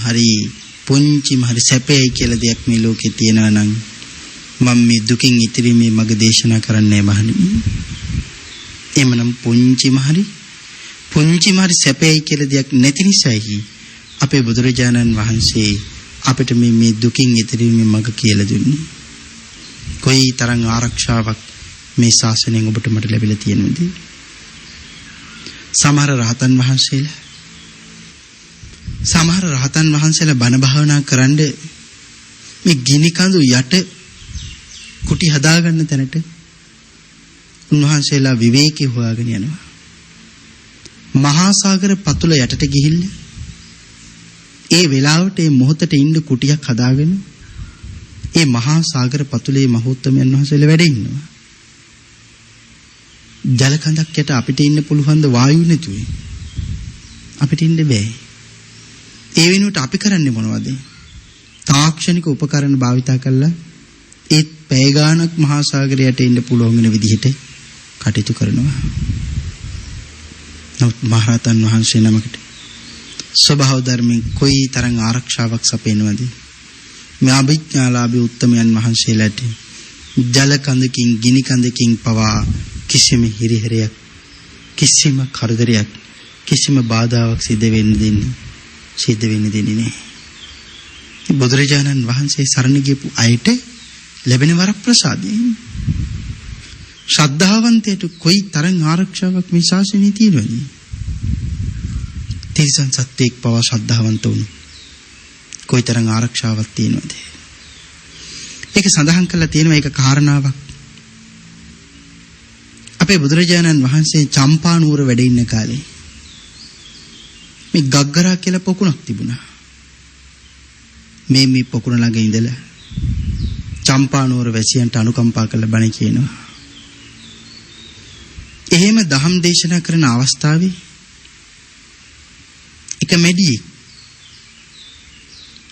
හරි සැපයි කියලා දෙයක් මේ ලෝකේ තියෙනවා නම් මම මේ දුකින් ඉතිරීමේ මඟ දේශනා කරන්නයි මහණෙනි. එමනම් පුංචිම හරි සැපයි කියලා දෙයක් නැති නිසායි අපේ බුදුරජාණන් වහන්සේ අපිට මේ දුකින් ඉතිරීමේ මඟ කියලා දුන්නේ. කොයි තරම් ආරක්ෂාවක් මේ ශාසනයෙන් ඔබට මට ලැබිලා තියෙනවද? සමහර රහතන් වහන්සේලා බණ භාවනා කරන්න මේ ගිනි කඳු යට කුටි හදාගන්න තැනට උන්වහන්සේලා විවේකී හොයාගෙන යනවා. මහා සාගර පතුල යටට ගිහිල්ලා ඒ වෙලාවට මේ මොහොතට ඉන්න කුටියක් හදාගෙන ඒ මහා සාගර පතුලේ මහෝත්තමයන් වහන්සේලා වැඩ ඉන්නවා. ජල කඳක් යට අපිට ඉන්න පුළුවන් ද වායු නැතුව? අපිට ඉන්න බෑ. ඒ වෙනුවට අපි කරන්නේ මොනවද? තාක්ෂණික උපකරණ භාවිතා කරලා ඒ පැය ගාණක් මහා සාගරයට ඉන්න පුළුවන් වෙන විදිහට කටයුතු කරනවා. නමුත් මහරහතන් වහන්සේ නමකට ස්වභාව ධර්මයෙන් කොයි තරම් ආරක්ෂාවක් සපයනවද? මේ අභිඥාලාභී උත්තමයන් වහන්සේලාට ජල කඳකින් ගිනි කඳකින් පවා කිසිම හිරිහැරයක්, කිසිම කරදරයක්, කිසිම බාධාවක් සිද්ධ වෙන්නේ දෙන්නේ නැහැ. බුදුරජාණන් වහන්සේ සරණ ගියපු අයට ලැබෙන වරප්‍රසාදය. ශ්‍රද්ධාවන්තයට කොයි තරම් ආරක්ෂාවක් මේ ශාසනයේ තියෙනවද? තිරිසන් සත්වෙක් පවා ශ්‍රද්ධාවන්ත වුණු කොයි තරම් ආරක්ෂාවක් තියෙනවද? ඒක සඳහන් කරලා තියෙනවා. ඒක කාරණාවක්. අපේ බුදුරජාණන් වහන්සේ චම්පා නුවර වැඩ ඉන්න කාලේ මේ ගග්ගරා කියලා පොකුණක් තිබුණා. මේ පොකුණ ළඟ ඉඳලා චම්පා නුවර වැසියන්ට අනුකම්පා කරලා බණ කියනවා. එහෙම දහම් දේශනා කරන අවස්ථාවේ එක මැඩියෙක්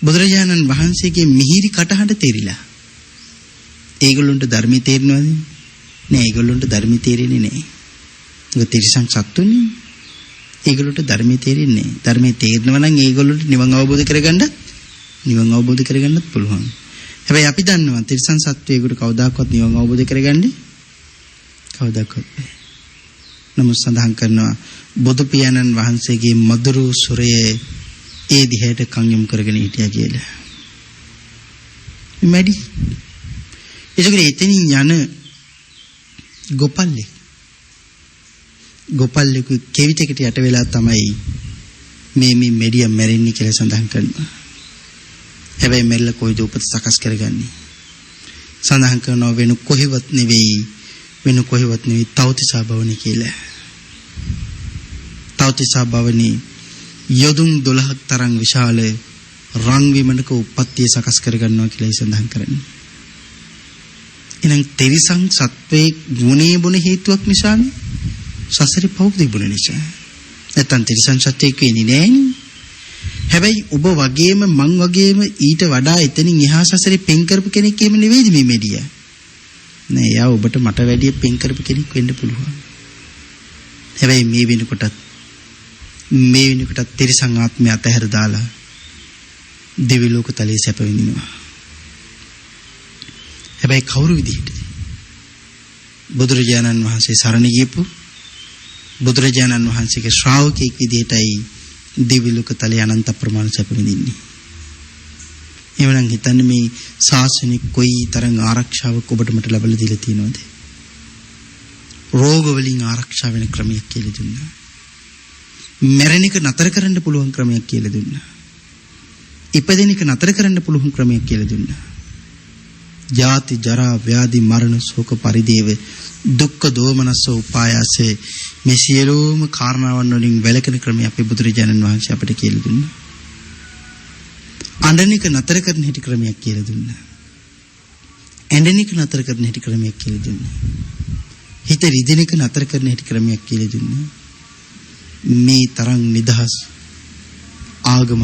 බුදුරජාණන් වහන්සේගේ මිහිරි කටහඬ තේරිලා. ඒගොල්ලන්ට ධර්මී තේරෙනවද? නෑ, ඒගොල්ලන්ට ධර්මී තේරෙන්නේ නෑ. ඒක තිරිසන් සත්තුනේ. ඒගොල්ලන්ට ධර්මී තේරෙන්නේ නෑ. ධර්මී තේරෙනවා නම් ඒගොල්ලන්ට නිවන් අවබෝධ කරගන්නත් පුළුවන්. හැබැයි අපි දන්නවා තිරිසන් සත්වයකට කවදාකවත් නිවන් අවබෝධ කරගන්නේ කවදාකවත් බෑ. නමුත් සඳහන් කරනවා බුදු පියාණන් වහන්සේගේ මధుර සුරයේ ඒ දිහයට කන් යොමු කරගෙන හිටියා කියලා. මැඩි. ඒකේ එතනින් යන ගොපල්ලෙකු කෙවිතකට යට වෙලා තමයි මේ මෙඩිය මැරෙන්නේ කියලා සඳහන් කරනවා. හැබැයි මෙල්ල කොයිද උපත සකස් කරගන්නේ? සඳහන් කරනවා වෙන කොහෙවත් නෙවෙයි තවතිසා භවනේ කියලා. තවතිසා භවනේ යොදුන් 12ක් තරම් විශාල රන් විමනක උප්පත්තිය සකස් කරගන්නවා කියලා සඳහන් කරන්නේ. එහෙනම් තිරිසන් සත්වයේ ගුණේ බොන හේතුවක් නිසානේ සසරේ පව් තිබුණ නිසා. නැත්තම් තිරිසන් සත්වයේ කියන්නේ නෑනේ. හැබැයි ඔබ වගේම මං වගේම ඊට වඩා එතනින් එහා සසරේ පෙන් කරපු කෙනෙක් එහෙම නෙවෙයිද මේ මෙඩිය? නෑ, යා ඔබට මට වැඩිය පෙන් කරපු කෙනෙක් වෙන්න පුළුවන්. හැබැයි මේ වෙනකොටත් තිරිසන් ආත්මය අතහැර දාලා දිව්‍ය ලෝක තලයේ සැප විඳිනවා. හැබැයි කවුරු විදිහට? බුදුරජාණන් වහන්සේ සරණ ගියපු බුදුරජාණන් වහන්සේගේ ශ්‍රාවකෙක් විදිහටයි දිව්‍ය ලෝක තලයේ අනන්ත ප්‍රමාණ සැප විඳින්නේ. එවනම් හිතන්නේ මේ ශාසනික කොයි තරම් ආරක්ෂාවක් ඔබට මට ලැබලා දීලා තියෙනවද? රෝග වලින් ආරක්ෂා වෙන ක්‍රමයක් කියලා දුන්නා. මැරෙන එක නතර කරන්න පුළුවන් ක්‍රමයක් කියලා දුන්නා. ඉපදෙන එක නතර කරන්න පුළුවන් ක්‍රමයක් කියලා දුන්නා. ජාති ජරා ව්‍යාධි මරණ ශෝක පරිදේව දුක්ඛ දෝමනස්ස උපායාසේ මේ සියලුම කාරණාවන් වලින් වැළකෙන ක්‍රමයක් අපේ බුදුරජාණන් වහන්සේ අපිට කියලා දුන්නා. අඬන එක නතර කරන හැටි ක්‍රමයක් කියලා දුන්නා. ඇඬෙන එක නතර කරන හැටි ක්‍රමයක් කියලා දුන්නා. හිත රිදෙන එක නතර කරන හැටි ක්‍රමයක් කියලා දුන්නා. මේ තරම් නිදහස් ආගම,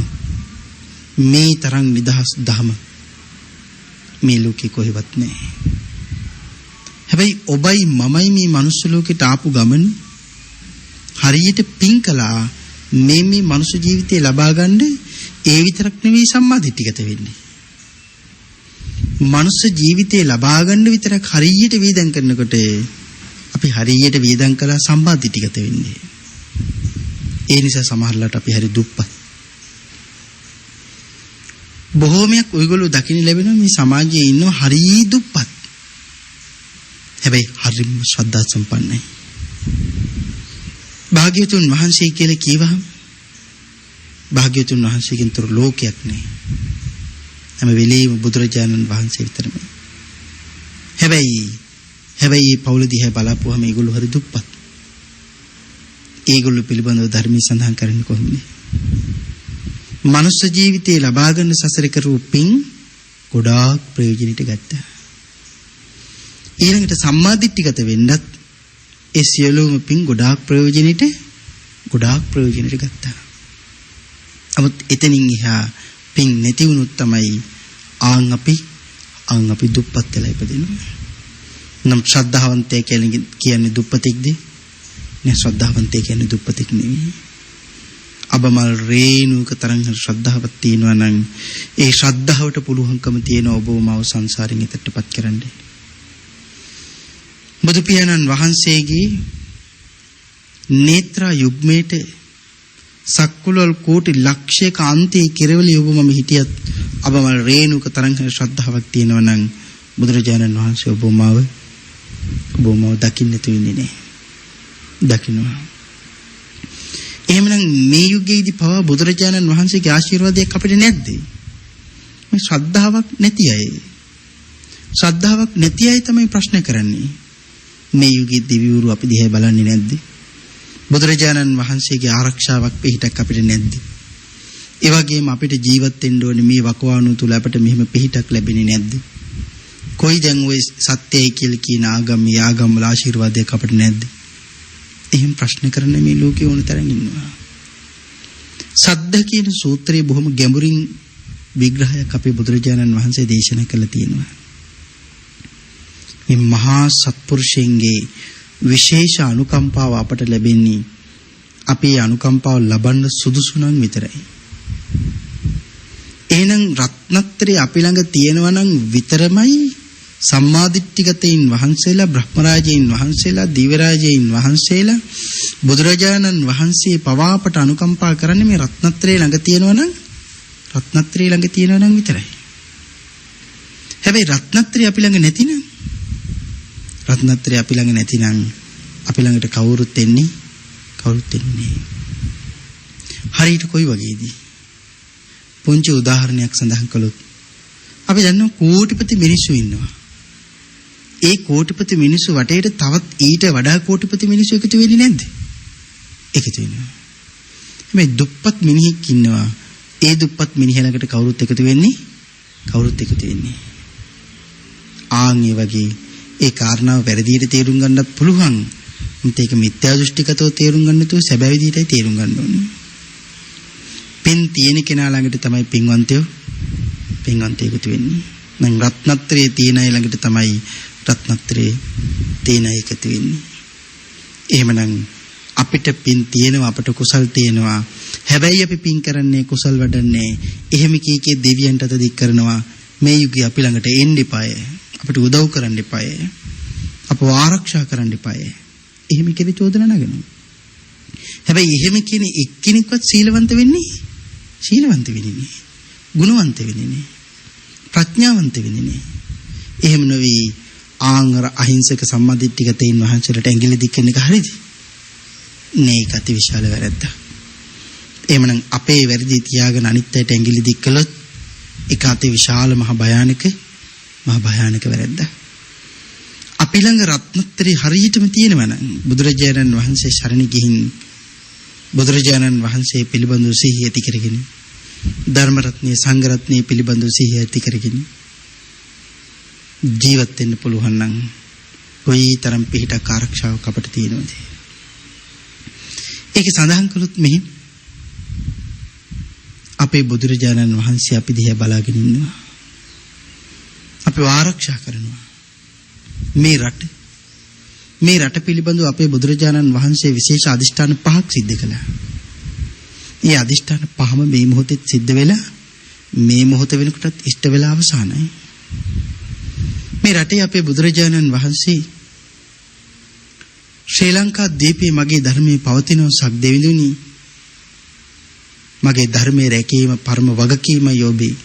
මේ තරම් නිදහස් ධම මේ ලෝකේ කොහෙවත් නැහැ. හැබැයි ඔබයි මමයි මේ මනුස්ස ලෝකෙට ආපු ගමන හරියට පින් කළා මේ මනුස්ස ජීවිතය ලබා ගන්න. ඒ විතරක් නෙවෙයි සම්මාදිට්ඨිගත වෙන්නේ. මනුස්ස ජීවිතය ලබා ගන්න විතරක් හරියට වේදම් කරනකොට අපි හරියට වේදම් කළා සම්මාදිට්ඨිගත වෙන්නේ. ඒ නිසා සමහරලාට අපි හරි දුප්පත්. බොහෝමයක් ඔයගොල්ලෝ දකින්න ලැබෙනවා මේ සමාජයේ ඉන්න හරි දුප්පත්. හැබැයි හරිම ශ්‍රද්ධා සම්පන්නයි. භාග්‍යවතුන් වහන්සේ කියලා කියවහම භාග්‍යවතුන් වහන්සේගෙන් තොර ලෝකයක් නෑ. හැම වෙලේම බුදුරජාණන් වහන්සේ විතරමයි. හැබැයි මේ පවුල දිහා බලාපුවහම ඒගොල්ලෝ හරි දුප්පත්. ඒගොල්ලෝ පිළිබඳව ධර්මයේ සඳහන් කරන්නේ කොහොමද? මනුෂ්‍ය ජීවිතේ ලබා ගන්න සසරේ කරපු පින් ගොඩාක් ප්‍රයෝජනෙට ගත්තා. ඊළඟට සම්මාදිට්ඨිගත වෙන්නත් ඒ සියලුම පින් ගොඩාක් ප්‍රයෝජනෙට ගත්තා. නමුත් එතනින් එහා පින් නැති වුණොත් තමයි ආන් අපි දුප්පත් වෙලා ඉපදෙනවා. නම් ශ්‍රද්ධාවන්තය කියන්නේ දුප්පතෙක්ද? නෑ, ශ්‍රද්ධාවන්තය කියන්නේ දුප්පතෙක් නෙවෙයි. අබමල් රේණුක තරම් ශ්‍රද්ධාවක් තියෙනවා නම් ඒ ශ්‍රද්ධාවට පුළුවන්කම තියෙන ඔබව මාව සංසාරයෙන් එතටපත් කරන්න. බුදු පියාණන් වහන්සේගේ නේත්‍රා යුග්මේට සක්කුලල් කෝටි ලක්ෂයක අන්තයේ කෙරවලි ඔබ මම හිටියත් අබමල් රේණුක තරම් ශ්‍රද්ධාවක් තියෙනවා නම් බුදුරජාණන් වහන්සේ ඔබ මාව දකින්න තුන්නේ නෑ. දකින්නවා. එහෙමනම් මේ යුගයේදී පවා බුදුරජාණන් වහන්සේගේ ආශිර්වාදයක් අපිට නැද්ද? මේ ශ්‍රද්ධාවක් නැති අය තමයි ප්‍රශ්න කරන්නේ. මේ යුගයේ දෙවිවරු අපි දිහා බලන්නේ නැද්ද? බුදුරජාණන් වහන්සේගේ ආරක්ෂාවක් පිහිටක් අපිට නැද්ද? ඒ වගේම අපිට ජීවත් වෙන්න ඕනේ මේ වකවානුව තුල අපිට මෙහෙම පිහිටක් ලැබෙන්නේ නැද්ද? කොයි දැන් ওই සත්‍යයි කියලා කියන ආගම් වල ආශිර්වාදයක් අපිට නැද්ද? එහෙම ප්‍රශ්න කරන මේ ලෝකේ ඕන තරම් ඉන්නවා. සද්ද කියන සූත්‍රයේ බොහොම ගැඹුරින් විග්‍රහයක් අපේ බුදුරජාණන් වහන්සේ දේශනා කළා තියෙනවා. මේ මහා සත්පුරුෂයන්ගේ විශේෂ අනුකම්පාව අපට ලැබෙන්නේ අපේ අනුකම්පාව ලබන්න සුදුසු නම් විතරයි. එහෙනම් රත්නත්‍රය අපි ළඟ තියෙනවා නම් විතරමයි සම්මාදිට්ඨිගතයින් වහන්සේලා, බ්‍රහ්මරාජයින් වහන්සේලා, දිව්‍යරාජයින් වහන්සේලා බුදුරජාණන් වහන්සේ පවා අපට අනුකම්පා කරන්නේ මේ රත්නත්‍රය ළඟ තියෙනවා නම්, රත්නත්‍රය ළඟ තියෙනවා නම් විතරයි. හැබැයි රත්නත්‍රය අපි ළඟ නැතිනම්, රත්නත්‍රය අපි ළඟ නැතිනම් අපි ළඟට කවුරුත් එන්නේ නැහැ. හරියට කොයි වගේද? පුංචි උදාහරණයක් සඳහන් කළොත් අපි දන්නවා කෝටිපති මිනිස්සු ඉන්නවා. ඒ කෝටිපති මිනිස්සු වටේට තවත් ඊට වඩා කෝටිපති මිනිස්සු එකතු වෙන්නේ නැද්ද? එකතු වෙනවා. මේ දුප්පත් මිනිහෙක් ඉන්නවා. ඒ දුප්පත් මිනිහලකට කවුරුත් එකතු වෙන්නේ? ආන් ඒ වගේ ඒ කාරණාව වැරදියට තේරුම් ගන්නත් පුළුවන්. මුත් ඒක මිත්‍යා දෘෂ්ටිකතව තේරුම් ගන්න තු සැබෑ විදිහටයි තේරුම් ගන්න ඕනේ. පින් තියෙන කෙනා ළඟට තමයි පින්වන්තයෝ එකතු වෙන්නේ. නම් රත්නත්‍රයේ තියෙන අය ළඟට තමයි රත්නත්‍රයේ තියෙන අය එකතු වෙන්නේ. එහෙමනම් අපිට පින් තියෙනවා, අපට කුසල් තියෙනවා. හැබැයි අපි පින් කරන්නේ කුසල් වඩන්නේ. එහෙම කීකේ දෙවියන්ට අත දික් කරනවා. මේ යුගයේ අපි ළඟට එන්න එපාය. අපිට උදව් කරන්න එපාය. අපව ආරක්ෂා කරන්න එපාය. එහෙම කියලා චෝදනා නගනවා. හැබැයි එහෙම කියන එක්කෙනෙක්වත් සීලවන්ත වෙන්නේ නැහැ. ගුණවන්ත වෙන්නේ නැහැ. ප්‍රඥාවන්ත වෙන්නේ නැහැ. එහෙම නොවේ ආංගර අහිංසක සම්මාදිට්ඨිගතයින් වහන්සේලාට ඇඟිලි දික් කරන එක හරියද? මේක අතිවිශාල වැරද්දක්. එහෙමනම් අපේ වැරදි තියාගෙන අනිත් අයට ඇඟිලි දික් කළොත් ඒක අතිවිශාල මහ භයානක වැරද්දක්. අපි ළඟ රත්නත්‍රි හරියටම තියෙනවා නම් බුදුරජාණන් වහන්සේ සරණ ගිහින් බුදුරජාණන් වහන්සේ පිළිබඳව සිහිය ඇති කරගෙන, ධර්ම රත්නයේ සංඝ රත්නයේ පිළිබඳව සිහිය ඇති කරගෙන ජීවත් වෙන්න පුළුවන් නම් කොයිතරම් පිහිටක් ආරක්ෂාවක් අපට තියෙනවද? ඒක සඳහන් කළොත් මෙහි අපේ බුදුරජාණන් වහන්සේ අපි දිහා බලාගෙන ඉන්නවා. අපිව ආරක්ෂා කරනවා. මේ රට පිළිබඳව අපේ බුදුරජාණන් වහන්සේ විශේෂ අධිෂ්ඨාන 5ක් සිද්ධ කළා. ඒ අධිෂ්ඨාන 5ම මේ මොහොතේ සිද්ධ වෙලා මේ මොහොත වෙනකොටත් ඉෂ්ට වෙලා අවසానයි. මේ රටේ අපේ බුදුරජාණන් වහන්සේ ශ්‍රී ලංකා දීපේ මගේ ධර්මයේ පවතින සක්දෙවිඳුනි, මගේ ධර්මයේ රැකීම පරම වගකීමයි ඔබේ.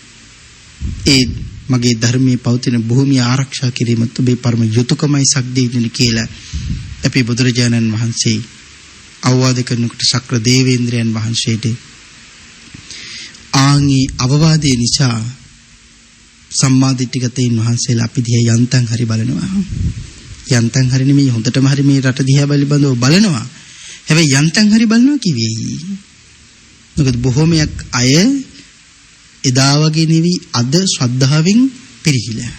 ඒ මගේ ධර්මයේ පවතින භූමිය ආරක්ෂා කිරීමත් ඔබේ පරම යුතුයකමයි සක්දෙවිඳුනි කියලා අපේ බුදුරජාණන් වහන්සේ අවවාද කරනකොට ශක්‍ර දේවේන්ද්‍රයන් වහන්සේට ආන්ගේ අවවාදයේ නිසා සම්මාදිට්ඨිගතයින් වහන්සේලා අපි දිහා යන්තම් හරි බලනවා. යන්තම් හරි නෙමෙයි, හොඳටම හරි මේ රට දිහා බලබඳව බලනවා. හැබැයි යන්තම් හරි බලනවා කිව්වේ. මොකද බොහෝමයක් අය එදා වගේ නෙවි අද ශ්‍රද්ධාවෙන් පිරිහිලා.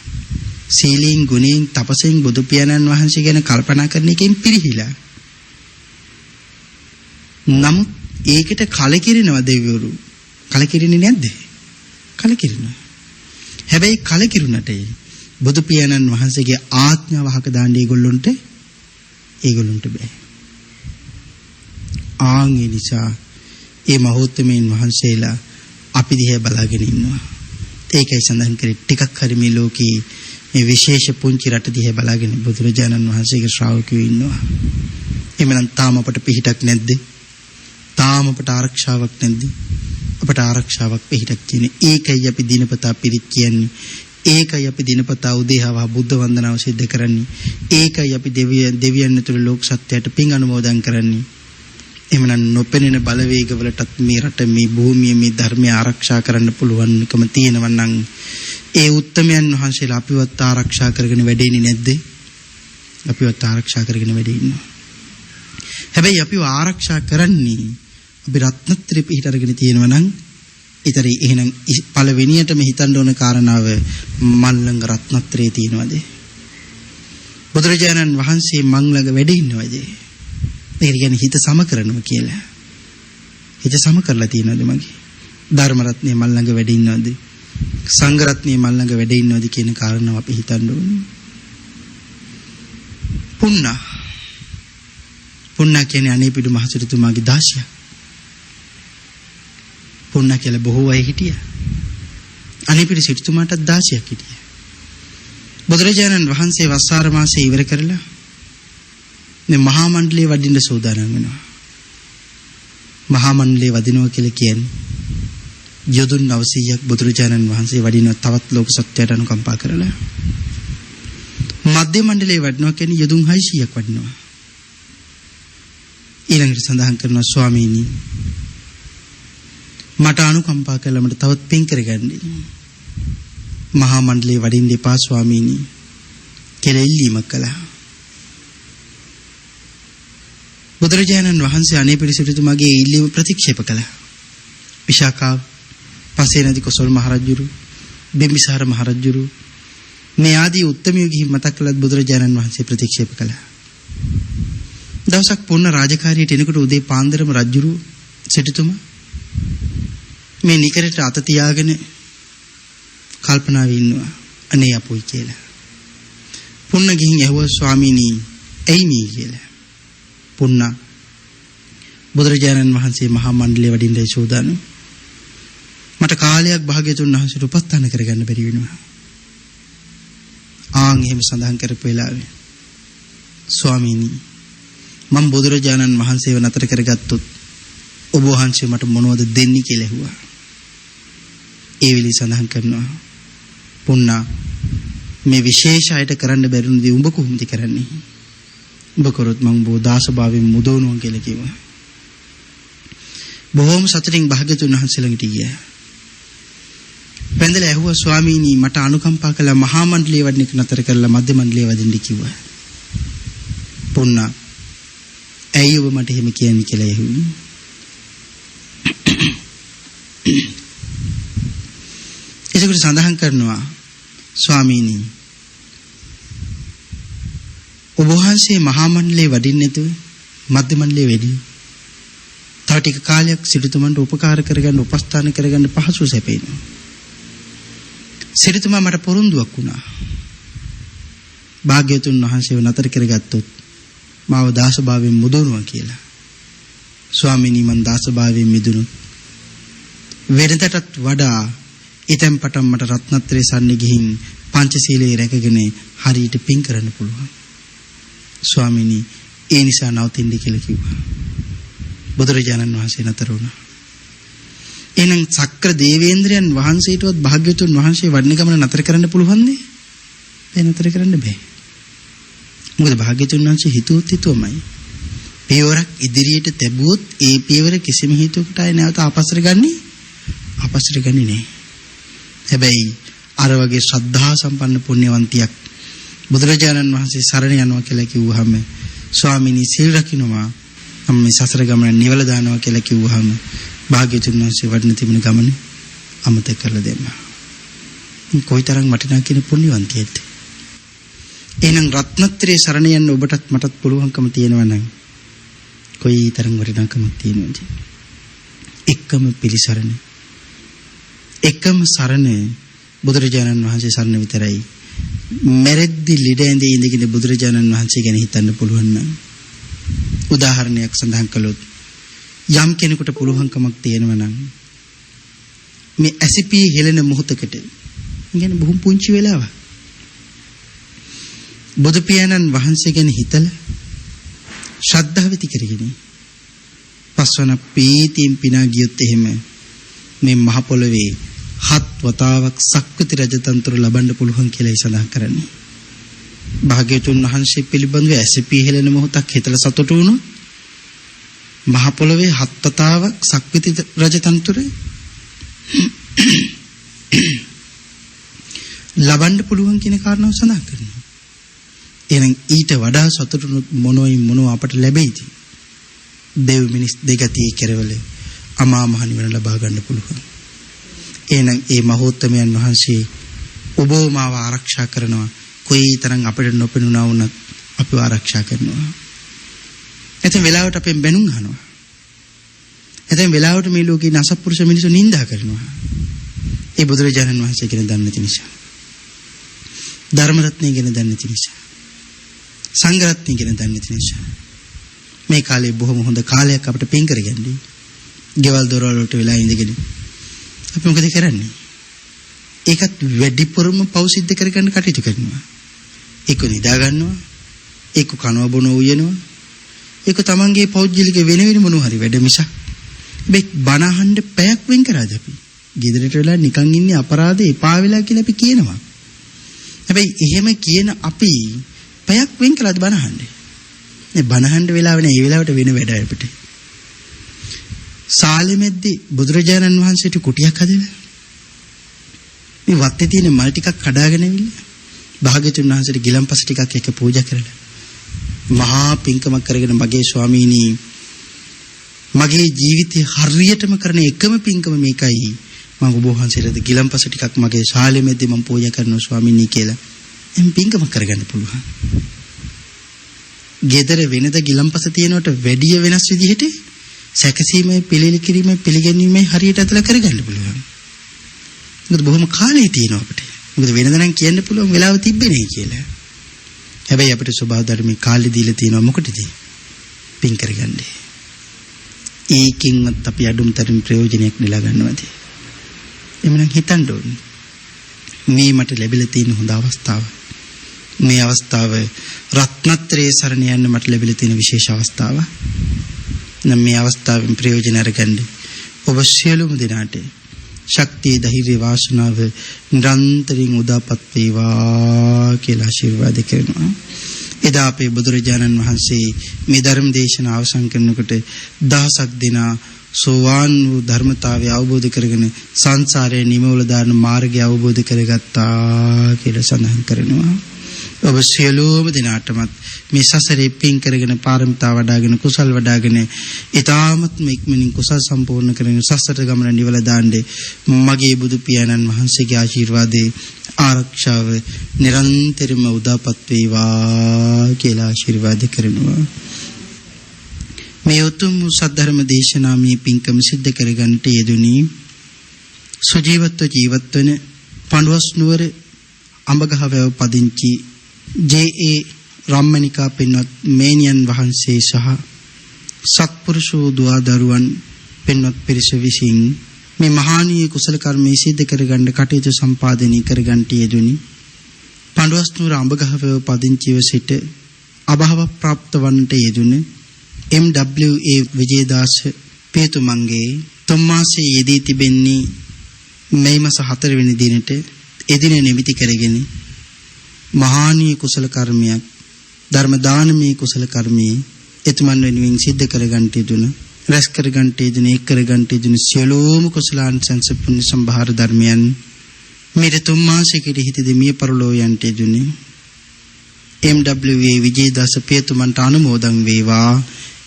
සීලෙන්, ගුණෙන්, තපසෙන් බුදු පියාණන් වහන්සේ ගැන කල්පනා කරන එකෙන් පිරිහිලා. නමුත් ඒකට කලකිරෙනවා දෙවිවරු. කලකිරෙන්නේ නැද්ද? කලකිරෙනවා. හැබැයි කලකිරුණට බුදු පියාණන් වහන්සේගේ ආඥාව අහක දාන්න ඒගොල්ලොන්ට බෑ. ආන්ගේ නිසා ඒ මහෝත්තමයන් වහන්සේලා අපි දිහා බලාගෙන ඉන්නවා. ඒකයි සඳහන් කරේ ටිකක් හරි මේ ලෝකේ මේ විශේෂ පුංචි රට දිහා බලාගෙන බුදුරජාණන් වහන්සේගේ ශ්‍රාවකයෝ ඉන්නවා. එමනම් තාම අපට පිහිටක් නැද්ද? තාම අපට ආරක්ෂාවක් නැද්ද? අපට ආරක්ෂාවක් පිහිටක් තියෙන. ඒකයි අපි දිනපතා පිරිත් කියන්නේ. ඒකයි අපි දිනපතා උදේහව බුද්ධ වන්දනාව සිද්ධ කරන්නේ. ඒකයි අපි දෙවියන් ඇතුළු ලෝක සත්‍යයට පින් අනුමෝදන් කරන්නේ. එමනම් නොපෙනෙන බලවේගවලටත් මේ රට, මේ භූමිය, මේ ධර්මය ආරක්ෂා කරන්න පුළුවන්කම තියෙනවා නම් ඒ උත්තමයන් වහන්සේලා අපිවත් ආරක්ෂා කරගෙන වැඩෙන්නේ නැද්ද? අපිවත් ආරක්ෂා කරගෙන වැඩේ ඉන්නවා. හැබැයි අපිව ආරක්ෂා කරන්නේ අපි රත්නත්‍රි පිහිට අරගෙන තියෙනවා නම් ඊතරි එහෙනම් පළවෙනියටම හිතන්න ඕන කාරණාව මන් ළඟ රත්නත්‍රේ තියෙනවද? බුදුරජාණන් වහන්සේ මන් ළඟ වැඩ ඉන්නවද? ඒ කියන්නේ හිත සම කරනවා කියලා. හිත සම කරලා තියෙනවද මගේ? ධර්ම රත්නේ මල් ළඟ වැඩ ඉන්නවද? සංඝ රත්නේ මල් ළඟ වැඩ ඉන්නවද කියන කාරණාව අපි හිතන්න ඕනේ. පුණ්ණා කියන්නේ අනේපිඩු මහසිරිතුමාගේ දාසිය. පුණ්ණා කියලා බොහෝ අය හිටියා. අනේපිඩු සිරිතුමාටත් දාසියක් හිටියා. බුදුරජාණන් වහන්සේ වස්සාර මාසයේ ඉවර කරලා මේ මහා මණ්ඩලයේ වඩින්න සූදානම් වෙනවා. මහා මණ්ඩලයේ වදිනවා කියලා කියන්නේ යොදුන් 900ක් බුදුරජාණන් වහන්සේ වඩින තවත් ලෝක සත්‍යයට අනුකම්පා කරලා. මධ්‍ය මණ්ඩලයේ වඩිනවා කියන්නේ යොදුන් 600ක් වඩිනවා. ඊළඟට සඳහන් කරනවා ස්වාමීනි මට අනුකම්පා කළා මට තවත් පින් කරගන්න. මහා මණ්ඩලයේ වඩින්න එපා ස්වාමීනි කියලා ඉල්ලීමක් කළා. බුදුරජාණන් වහන්සේ අනේපිඩු සිටුතුමාගේ ඉල්ලීම ප්‍රතික්ෂේප කළා. විශාඛා පසේනදී කොසල් මහරජුරු බිම්බිසාර මහරජුරු මේ ආදී උත්තමියෝ ගිහින් මතක් කළත් බුදුරජාණන් වහන්සේ ප්‍රතික්ෂේප කළා. දවසක් පුන්න රාජකාරියට එනකොට උදේ පාන්දරම රජුරු සිටුතුමා මේ නිකරට අත තියාගෙන කල්පනාවේ ඉන්නවා. අනේ අපොයි කියලා. පුන්න ගිහින් ඇහුවා ස්වාමීනි ඇයි මේ කියලා. පුන්න බුදුරජාණන් වහන්සේ මහා මණ්ඩලයේ වඩින්නයි සූදානම්. මට කාලයක් භාග්‍යතුන් වහන්සේට උපස්ථාන කරගන්න බැරි වෙනවා. ආන් එහෙම සඳහන් කරපු වෙලාවේ ස්වාමීනි මම බුදුරජාණන් වහන්සේව නතර කරගත්තොත් ඔබ වහන්සේ මට මොනවද දෙන්නේ කියලා ඇහුවා. ඒ වෙලෙ සඳහන් කරනවා පුණ්ණා මේ විශේෂ අයට කරන්න බැරිුණදී උඹ කොහොමද කරන්නේ? උඹ කරොත් මම බෝධාසභාවයෙන් මුදවනවා කියලා කිව්වා. බොහොම සතුටින් භාග්‍යතුන් වහන්සේ ළඟට ගියා. පැන්දලා ඇහුවා ස්වාමීනි මට අනුකම්පා කළා මහා මණ්ඩලයේ වඩින එක නතර කරලා මධ්‍ය මණ්ඩලයේ වදින්න කිව්වා. පුණ්ණා ඇයි ඔබ මට එහෙම කියන්නේ කියලා ඇහුවේ. ඒකට සඳහන් කරනවා ස්වාමීනි ඔබ වහන්සේ මහා මණ්ඩලයේ වඩින්නේ නැතුව මධ්‍ය මණ්ඩලයේ වැඩි. තව ටික කාලයක් සිටුතුමන්ට උපකාර කරගන්න උපස්ථාන කරගන්න පහසු සැපේනවා. සිටුතුමා මට පොරොන්දුවක් වුණා. භාග්‍යතුන් වහන්සේව නතර කරගත්තොත් මාව දාසභාවයෙන් මුදවනවා කියලා. ස්වාමීනි මං දාසභාවයෙන් මිදුණොත් වෙනදටත් වඩා ඊතෙන් පටන් මට රත්නත්‍රේ සන්නේ ගිහින් පංචශීලයේ රැකගෙන හරියට පින් කරන්න පුළුවන්. ස්වාමීනි ඒ නිසා නවතින්න කියලා කිව්වා. බුදුරජාණන් වහන්සේ නතර වුණා. එහෙනම් සක්‍ර දේවේන්ද්‍රයන් වහන්සේටවත් භාග්‍යතුන් වහන්සේ වඩන ගමන නතර කරන්න පුළුවන්ද? ඒ නතර කරන්න බෑ. මොකද භාග්‍යතුන් වහන්සේ හිතුවමයි. පියවරක් ඉදිරියට තැබුවොත් ඒ පියවර කිසිම හේතුවකට ආය නැවත ආපස්සට ගන්නේ නෑ. හැබැයි අර වගේ ශ්‍රද්ධා සම්පන්න පුණ්‍යවන්තියක් බුදුරජාණන් වහන්සේ සරණ යනවා කියලා කිව්වහම ස්වාමීනි සීල් රකින්නවා මම මේ සසර ගමන නිවල දානවා කියලා කිව්වහම භාග්‍යතුන් වහන්සේ වඩන තිබෙන ගමන අමතක කරලා දෙන්නා. කොයිතරම් වටිනා කියන පුණ්‍යවන්තියෙක්ද. එහෙනම් රත්නත්‍රයේ සරණ යන්න ඔබටත් මටත් පුළුවන්කම තියෙනවා නම් කොයිතරම් වටිනාකමක් තියෙනවද? එකම පිළිසරණ එකම සරණ බුදුරජාණන් වහන්සේ සරණ විතරයි. මෙරෙද්දි ලිඩ ඇඳේ ඉඳගෙන බුදුරජාණන් වහන්සේ ගැන හිතන්න පුළුවන් නම් උදාහරණයක් සඳහන් කළොත් යම් කෙනෙකුට පුළුවන්කමක් තියෙනවා නම් මේ ඇසිපී හෙලෙන මොහොතකට කියන්නේ බොහොම පුංචි වෙලාවක් බුදු පියාණන් වහන්සේ ගැන හිතලා ශ්‍රද්ධාව ඇති කරගෙන පස්වන පීතියෙන් පිනා ගියොත් එහෙම මේ මහ පොළවේ හත් වතාවක් සක්විති රජතන්ත්‍ර ලබන්න පුළුවන් කියලායි සඳහන් කරන්නේ. භාග්‍යතුන් වහන්සේ පිළිබඳව ඇසිපී හෙලෙන මොහොතක් හිතලා සතුටු වුණොත් මහ පොළවේ හත් වතාවක් සක්විති රජතන්ත්‍ර ලබන්න පුළුවන් කියන කාරණාව සඳහන් කරනවා. එහෙනම් ඊට වඩා සතුටු මොනෝ අපට ලැබෙයිද? දෙව් මිනිස් දෙගතියේ කෙරවල අමා මහ නිවන ලබා ගන්න පුළුවන්. එහෙනම් ඒ මහෝත්තමයන් වහන්සේ ඔබ මාව ආරක්ෂා කරනවා. කොයිතරම් අපිට නොපෙනුණා වුණත් අපිව ආරක්ෂා කරනවා. එතෙන් වෙලාවට අපෙන් බැනුම් අහනවා. එතෙන් වෙලාවට මේ ලෝකේ නසපුරුෂ මිනිස්සු නිඳා කරනවා. ඒ බුදුරජාණන් වහන්සේ කියන දන්නේ නැති නිසා. ධර්ම රත්නය ගැන දන්නේ නැති නිසා. සංඝ රත්නය ගැන දන්නේ නැති නිසා. මේ කාලේ බොහොම හොඳ කාලයක් අපිට පින් කරගන්නේ. ගෙවල් දොරවල් වලට වෙලා ඉඳගෙන අපි මොකද කරන්නේ? ඒකත් වැඩිපුරම පව් සිද්ධ කරගන්න කටයුතු කරනවා. ඒක නිදා ගන්නවා. ඒක කනවා බොනවා උයනවා. ඒක තමන්ගේ පෞද්ගලික වෙන මොන හරි වැඩ මිසක් මේ බණ අහන්න පැයක් වෙන් කරාද අපි? ගෙදරට වෙලා නිකන් ඉන්නේ අපරාධේ එපා වෙලා කියලා අපි කියනවා. හැබැයි එහෙම කියන අපි පැයක් වෙන් කළාද බණ අහන්නේ? මේ බණ අහන්න වෙලාව නෑ. ඒ වෙලාවට වෙන වැඩ අපිට. සාලෙමෙද්දී බුදුරජාණන් වහන්සේට කුටියක් හදලා මේ වත්තේ තියෙන මල් ටිකක් කඩාගෙන ඇවිල්ලා භාග්‍යතුන් වහන්සේට ගිලම්පස ටිකක් එක පූජා කරලා මහා පින්කමක් කරගෙන මගේ ස්වාමීනි මගේ ජීවිතේ හරියටම කරන එකම පින්කම මේකයි මම ඔබ වහන්සේට ගිලම්පස ටිකක් මගේ ශාලෙමෙද්දී මම පූජා කරනවා ස්වාමීනි කියලා එම් පින්කමක් කරගන්න පුළුවන්. ගෙදර වෙනද ගිලම්පස තියනවට වැඩිය වෙනස් විදිහට සැකසීමේ පිළිලි කිරීමේ පිළිගැනීමේ හරියට අතල කරගන්න පුළුවන්. මොකද බොහොම කාලේ තියෙනවා අපිට. මොකද වෙනද නම් කියන්න පුළුවන් වෙලාව තිබ්බේ නේ කියලා. හැබැයි අපිට ස්වභාව ධර්මයේ කාලේ දීලා තියෙනවා මොකටද? පින් කරගන්නේ. ඒකින්වත් අපි අඩුම්තරම් ප්‍රයෝජනයක් නෙලා ගන්නවද? එමනම් හිතන්න ඕනේ. මේ මට ලැබිලා තියෙන හොඳ අවස්ථාව. මේ අවස්ථාව රත්නත්‍රයේ සරණ යන්න මට ලැබිලා තියෙන විශේෂ අවස්ථාව. නම් මේ අවස්ථාවෙන් ප්‍රයෝජන අරගන්න ඔබ සියලුම දෙනාට ශක්තිය ධෛර්ය වාසනාව නිරන්තරයෙන් උදාපත් වේවා කියලා ආශිර්වාද කරනවා. එදා අපේ බුදුරජාණන් වහන්සේ මේ ධර්ම දේශනාව අවසන් කරනකොට දහසක් දෙනා සෝවාන් වූ ධර්මතාවය අවබෝධ කරගෙන සංසාරයේ නිමවල දාන මාර්ගය අවබෝධ කරගත්තා කියලා සඳහන් කරනවා. ඔබ සියලුම දෙනාටමත් මේ සසරේ පින් කරගෙන පාරමිතා වඩාගෙන කුසල් වඩාගෙන ඊ타මත්ම ඉක්මනින් කුසල් සම්පූර්ණ කරගෙන සසර ගමන නිවල දාන්නේ මගේ බුදු පියාණන් වහන්සේගේ ආශිර්වාදේ ආරක්ෂාව නිරන්තරම උදාපත් වේවා කියලා ආශිර්වාද කරනවා. මේ උතුම් සද්ධර්ම දේශනාමය පින්කම සිද්ධ කරගන්නට යෙදුනි සුජීවත්ව ජීවත්වන පඬුවස් නුවර අඹගහවැව පදිංචි ජේ.ඒ. රාමණිකා පින්වත් මේනියන් වහන්සේ සහ සත්පුරුෂෝ දුවා දරුවන් පින්වත් පිරිස විසින් මේ මහානීය කුසල කර්මයේ සිද්ධ කරගන්න කටයුතු සම්පාදනය කරගන්නට යෙදුනි. පඬුවස් නුවර අඹගහවැව පදිංචිව සිට අභාව ප්‍රාප්ත වන්නට යෙදුන එම්.ඩබ්ලිව්.ඒ. විජේදාස පියතුමන්ගේ තුම්මාසේ යෙදී තිබෙන්නේ මේ මාස 4 වෙනි දිනට එදින නිමිති කරගෙන මහානීය කුසල කර්මයක් ධර්ම දානමය කුසල කර්මයේ එතුමන් වෙනුවෙන් සිද්ධ කරගන්නට යෙදුන රැස් කරගන්නට යෙදුන එක් කරගන්නට යෙදුන සියලුම කුසලාංශ පුණ්‍ය සම්භාර ධර්මයන් මෙර තුම්මාසෙකට හිතදී මිය පරලෝ යන්ට යෙදුනේ එම්.ඩබ්ලිව්.ඒ. විජේදාස පියතුමන්ට අනුමෝදන් වේවා.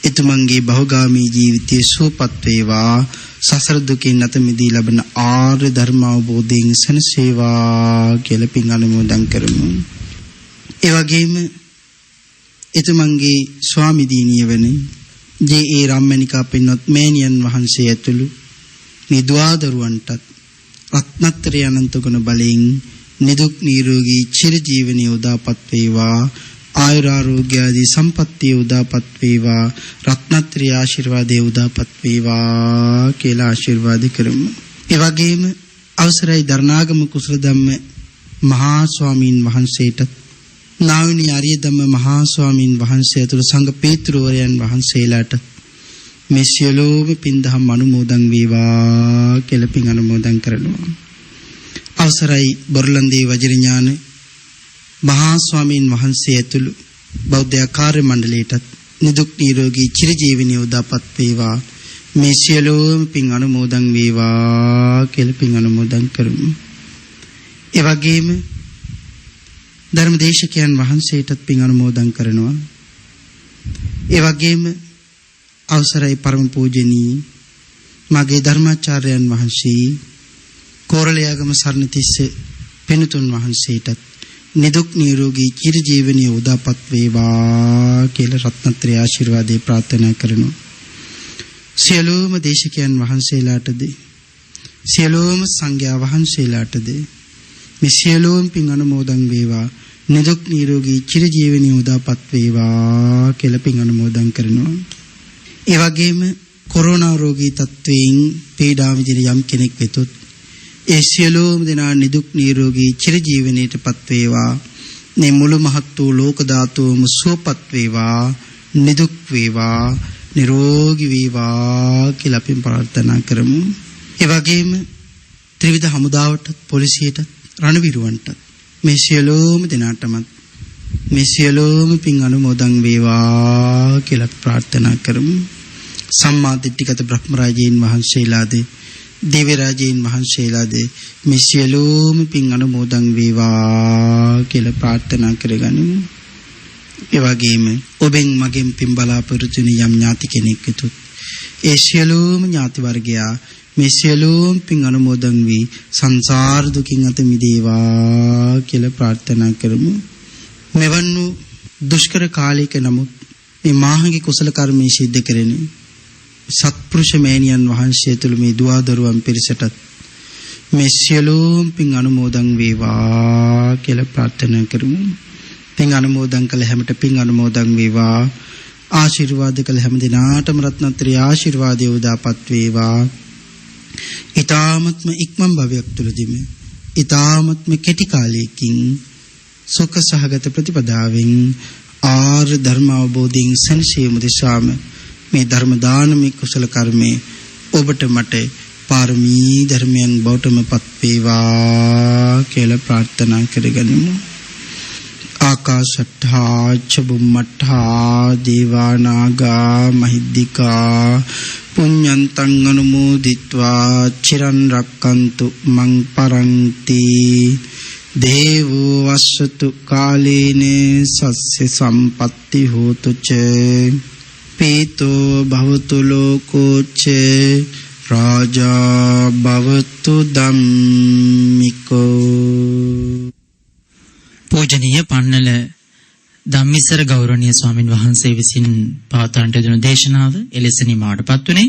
එතුමන්ගේ බහුගාමී ජීවිතයේ සුවපත් වේවා. සසර දුකින් නැත මිදී ලබන ආර්ය ධර්ම අවබෝධයෙන් සනසේවා කියලා පින් අනුමෝදන් කරමු. ඒ වගේම එතුමන්ගේ ස්වාමි දිනිය වෙන ජේ.ඒ. රාමණිකා පින්වත් මේනියන් වහන්සේ ඇතුළු මේ දුවදරුවන්ටත් රත්නත්‍රය අනන්ත ගුණ බලයෙන් නිදුක් නිරෝගී චිරජීවනයේ උදාපත් වේවා. ආයුරාෝග්‍ය ආදී සම්පත්තිය උදාපත් වේවා. රත්නත්‍රය ආශිර්වාදයේ උදාපත් වේවා කියලා ආශිර්වාද කරමු. ඒ වගේම අවසරයි දරණාගම කුසල ධම්ම මහා ස්වාමීන් වහන්සේට නාවිනි ආර්ය ධම්ම මහා ස්වාමීන් වහන්සේ ඇතුළු සංඝ පේත්‍රවරයන් වහන්සේලාට මේ සියලුම පින් දහම් අනුමෝදන් වේවා කියලා පින් අනුමෝදන් කරනවා. අවසරයි බොරලන්දේ වජිරඥාන මහා ස්වාමීන් වහන්සේ ඇතුළු බෞද්ධ කාර්ය මණ්ඩලයටත් නිදුක් නිරෝගී චිරජීවනයේ උදාපත් වේවා. මේ සියලුම පින් අනුමෝදන් වේවා කියලා පින් අනුමෝදන් කරමු. ඒ වගේම ධර්මදේශකයන් වහන්සේටත් පින් අනුමෝදන් කරනවා. ඒ වගේම අවසරයි පරම පූජනීය මගේ ධර්මාචාර්යයන් වහන්සේ කෝරළයාගම සරණතිස්ස පින්තුන් වහන්සේටත් නිදුක් නිරෝගී චිරජීවනයේ උදාපත් වේවා කියලා රත්නත්‍රය ආශිර්වාදේ ප්‍රාර්ථනා කරනවා. සියලුම දේශකයන් වහන්සේලාටද සියලුම සංඝයා වහන්සේලාටද මේ සියලුම පින් අනුමෝදන් වේවා. නිදුක් නිරෝගී චිරජීවනයේ උදාපත් වේවා කියලා පින් අනුමෝදන් කරනවා. ඒ වගේම කොරෝනා රෝගී තත්වයෙන් පීඩා විඳින යම් කෙනෙක් වෙතොත් ඒ සියලුම දෙනා නිදුක් නිරෝගී චිරජීවනයේටපත් වේවා. මේ මුළු මහත් වූ ලෝක ධාතුවම සුවපත් වේවා, නිදුක් වේවා, නිරෝගී වේවා කියලා අපි ප්‍රාර්ථනා කරමු. ඒ වගේම ත්‍රිවිධ හමුදාවට, පොලිසියට, රණවිරුවන්ට මේ සියලුම දෙනාටම මේ සියලුම පින් අනුමෝදන් වේවා කියලා ප්‍රාර්ථනා කරමු. සම්මා දිට්ඨිගත බ්‍රහ්ම රාජීන් වහන්සේලාද, දිව්‍ය රාජීන් වහන්සේලාද මේ සියලුම පින් අනුමෝදන් වේවා කියලා ප්‍රාර්ථනා කරගනිමු. ඒ වගේම ඔබෙන් මගෙන් පින් බලාපොරොත්තු වෙන යම් ඥාති කෙනෙක් වෙතොත් ඒ සියලුම ඥාති වර්ගයා මේ සියලුම පින් අනුමෝදන් වී සංසාර දුකින් අත මිදේවා කියලා ප්‍රාර්ථනා කරමු. මෙවන් වූ දුෂ්කර කාලයක නමුත් මේ මාහගේ කුසල කර්මයේ සිද්ධ කරන්නේ සත්පුරුෂ මෑණියන් වහන්සේ තුළ මේ දුවා දරුවන් පිරිසටත් මේ සියලුම පින් අනුමෝදන් වේවා කියලා ප්‍රාර්ථනා කරමු. පින් අනුමෝදන් කළ හැමට පින් අනුමෝදන් වේවා. ආශිර්වාද කළ හැම දිනාටම රත්නත්‍රි ආශිර්වාදය උදාපත් වේවා. ඊ타මත්ම ඉක්මන් භවයක් තුලදීම ඊ타මත්ම කෙටි කාලයකින් සුඛ සහගත ප්‍රතිපදාවෙන් ආර්ය ධර්ම අවබෝධයෙන් සැනසීම දිශාම මේ ධර්ම දානමේ කුසල කර්මේ ඔබට මට පාරමී ධර්මයන් බවටමපත් වේවා කියලා ප්‍රාර්ථනා කරගනිමු. ආකාශට්ඨා චුම්මට්ඨා දේවානාගා මහිද්దికා පුඤ්ඤන්තං අනුමෝදිත්වා චිරන් රක්칸තු මං පරන්ති. දේවෝ වස්සතු කාලේන සස්ස සම්පatti හෝතු ච පීතෝ භවතු ලෝකෝ ච රාජා භවතු ධම්මිකෝ. පූජනීය පන්නල ධම්මිසර ගෞරවනීය ස්වාමින් වහන්සේ විසින් පවත්වන්නට දෙන දේශනාව එලෙස නිමාවටපත් උනේ.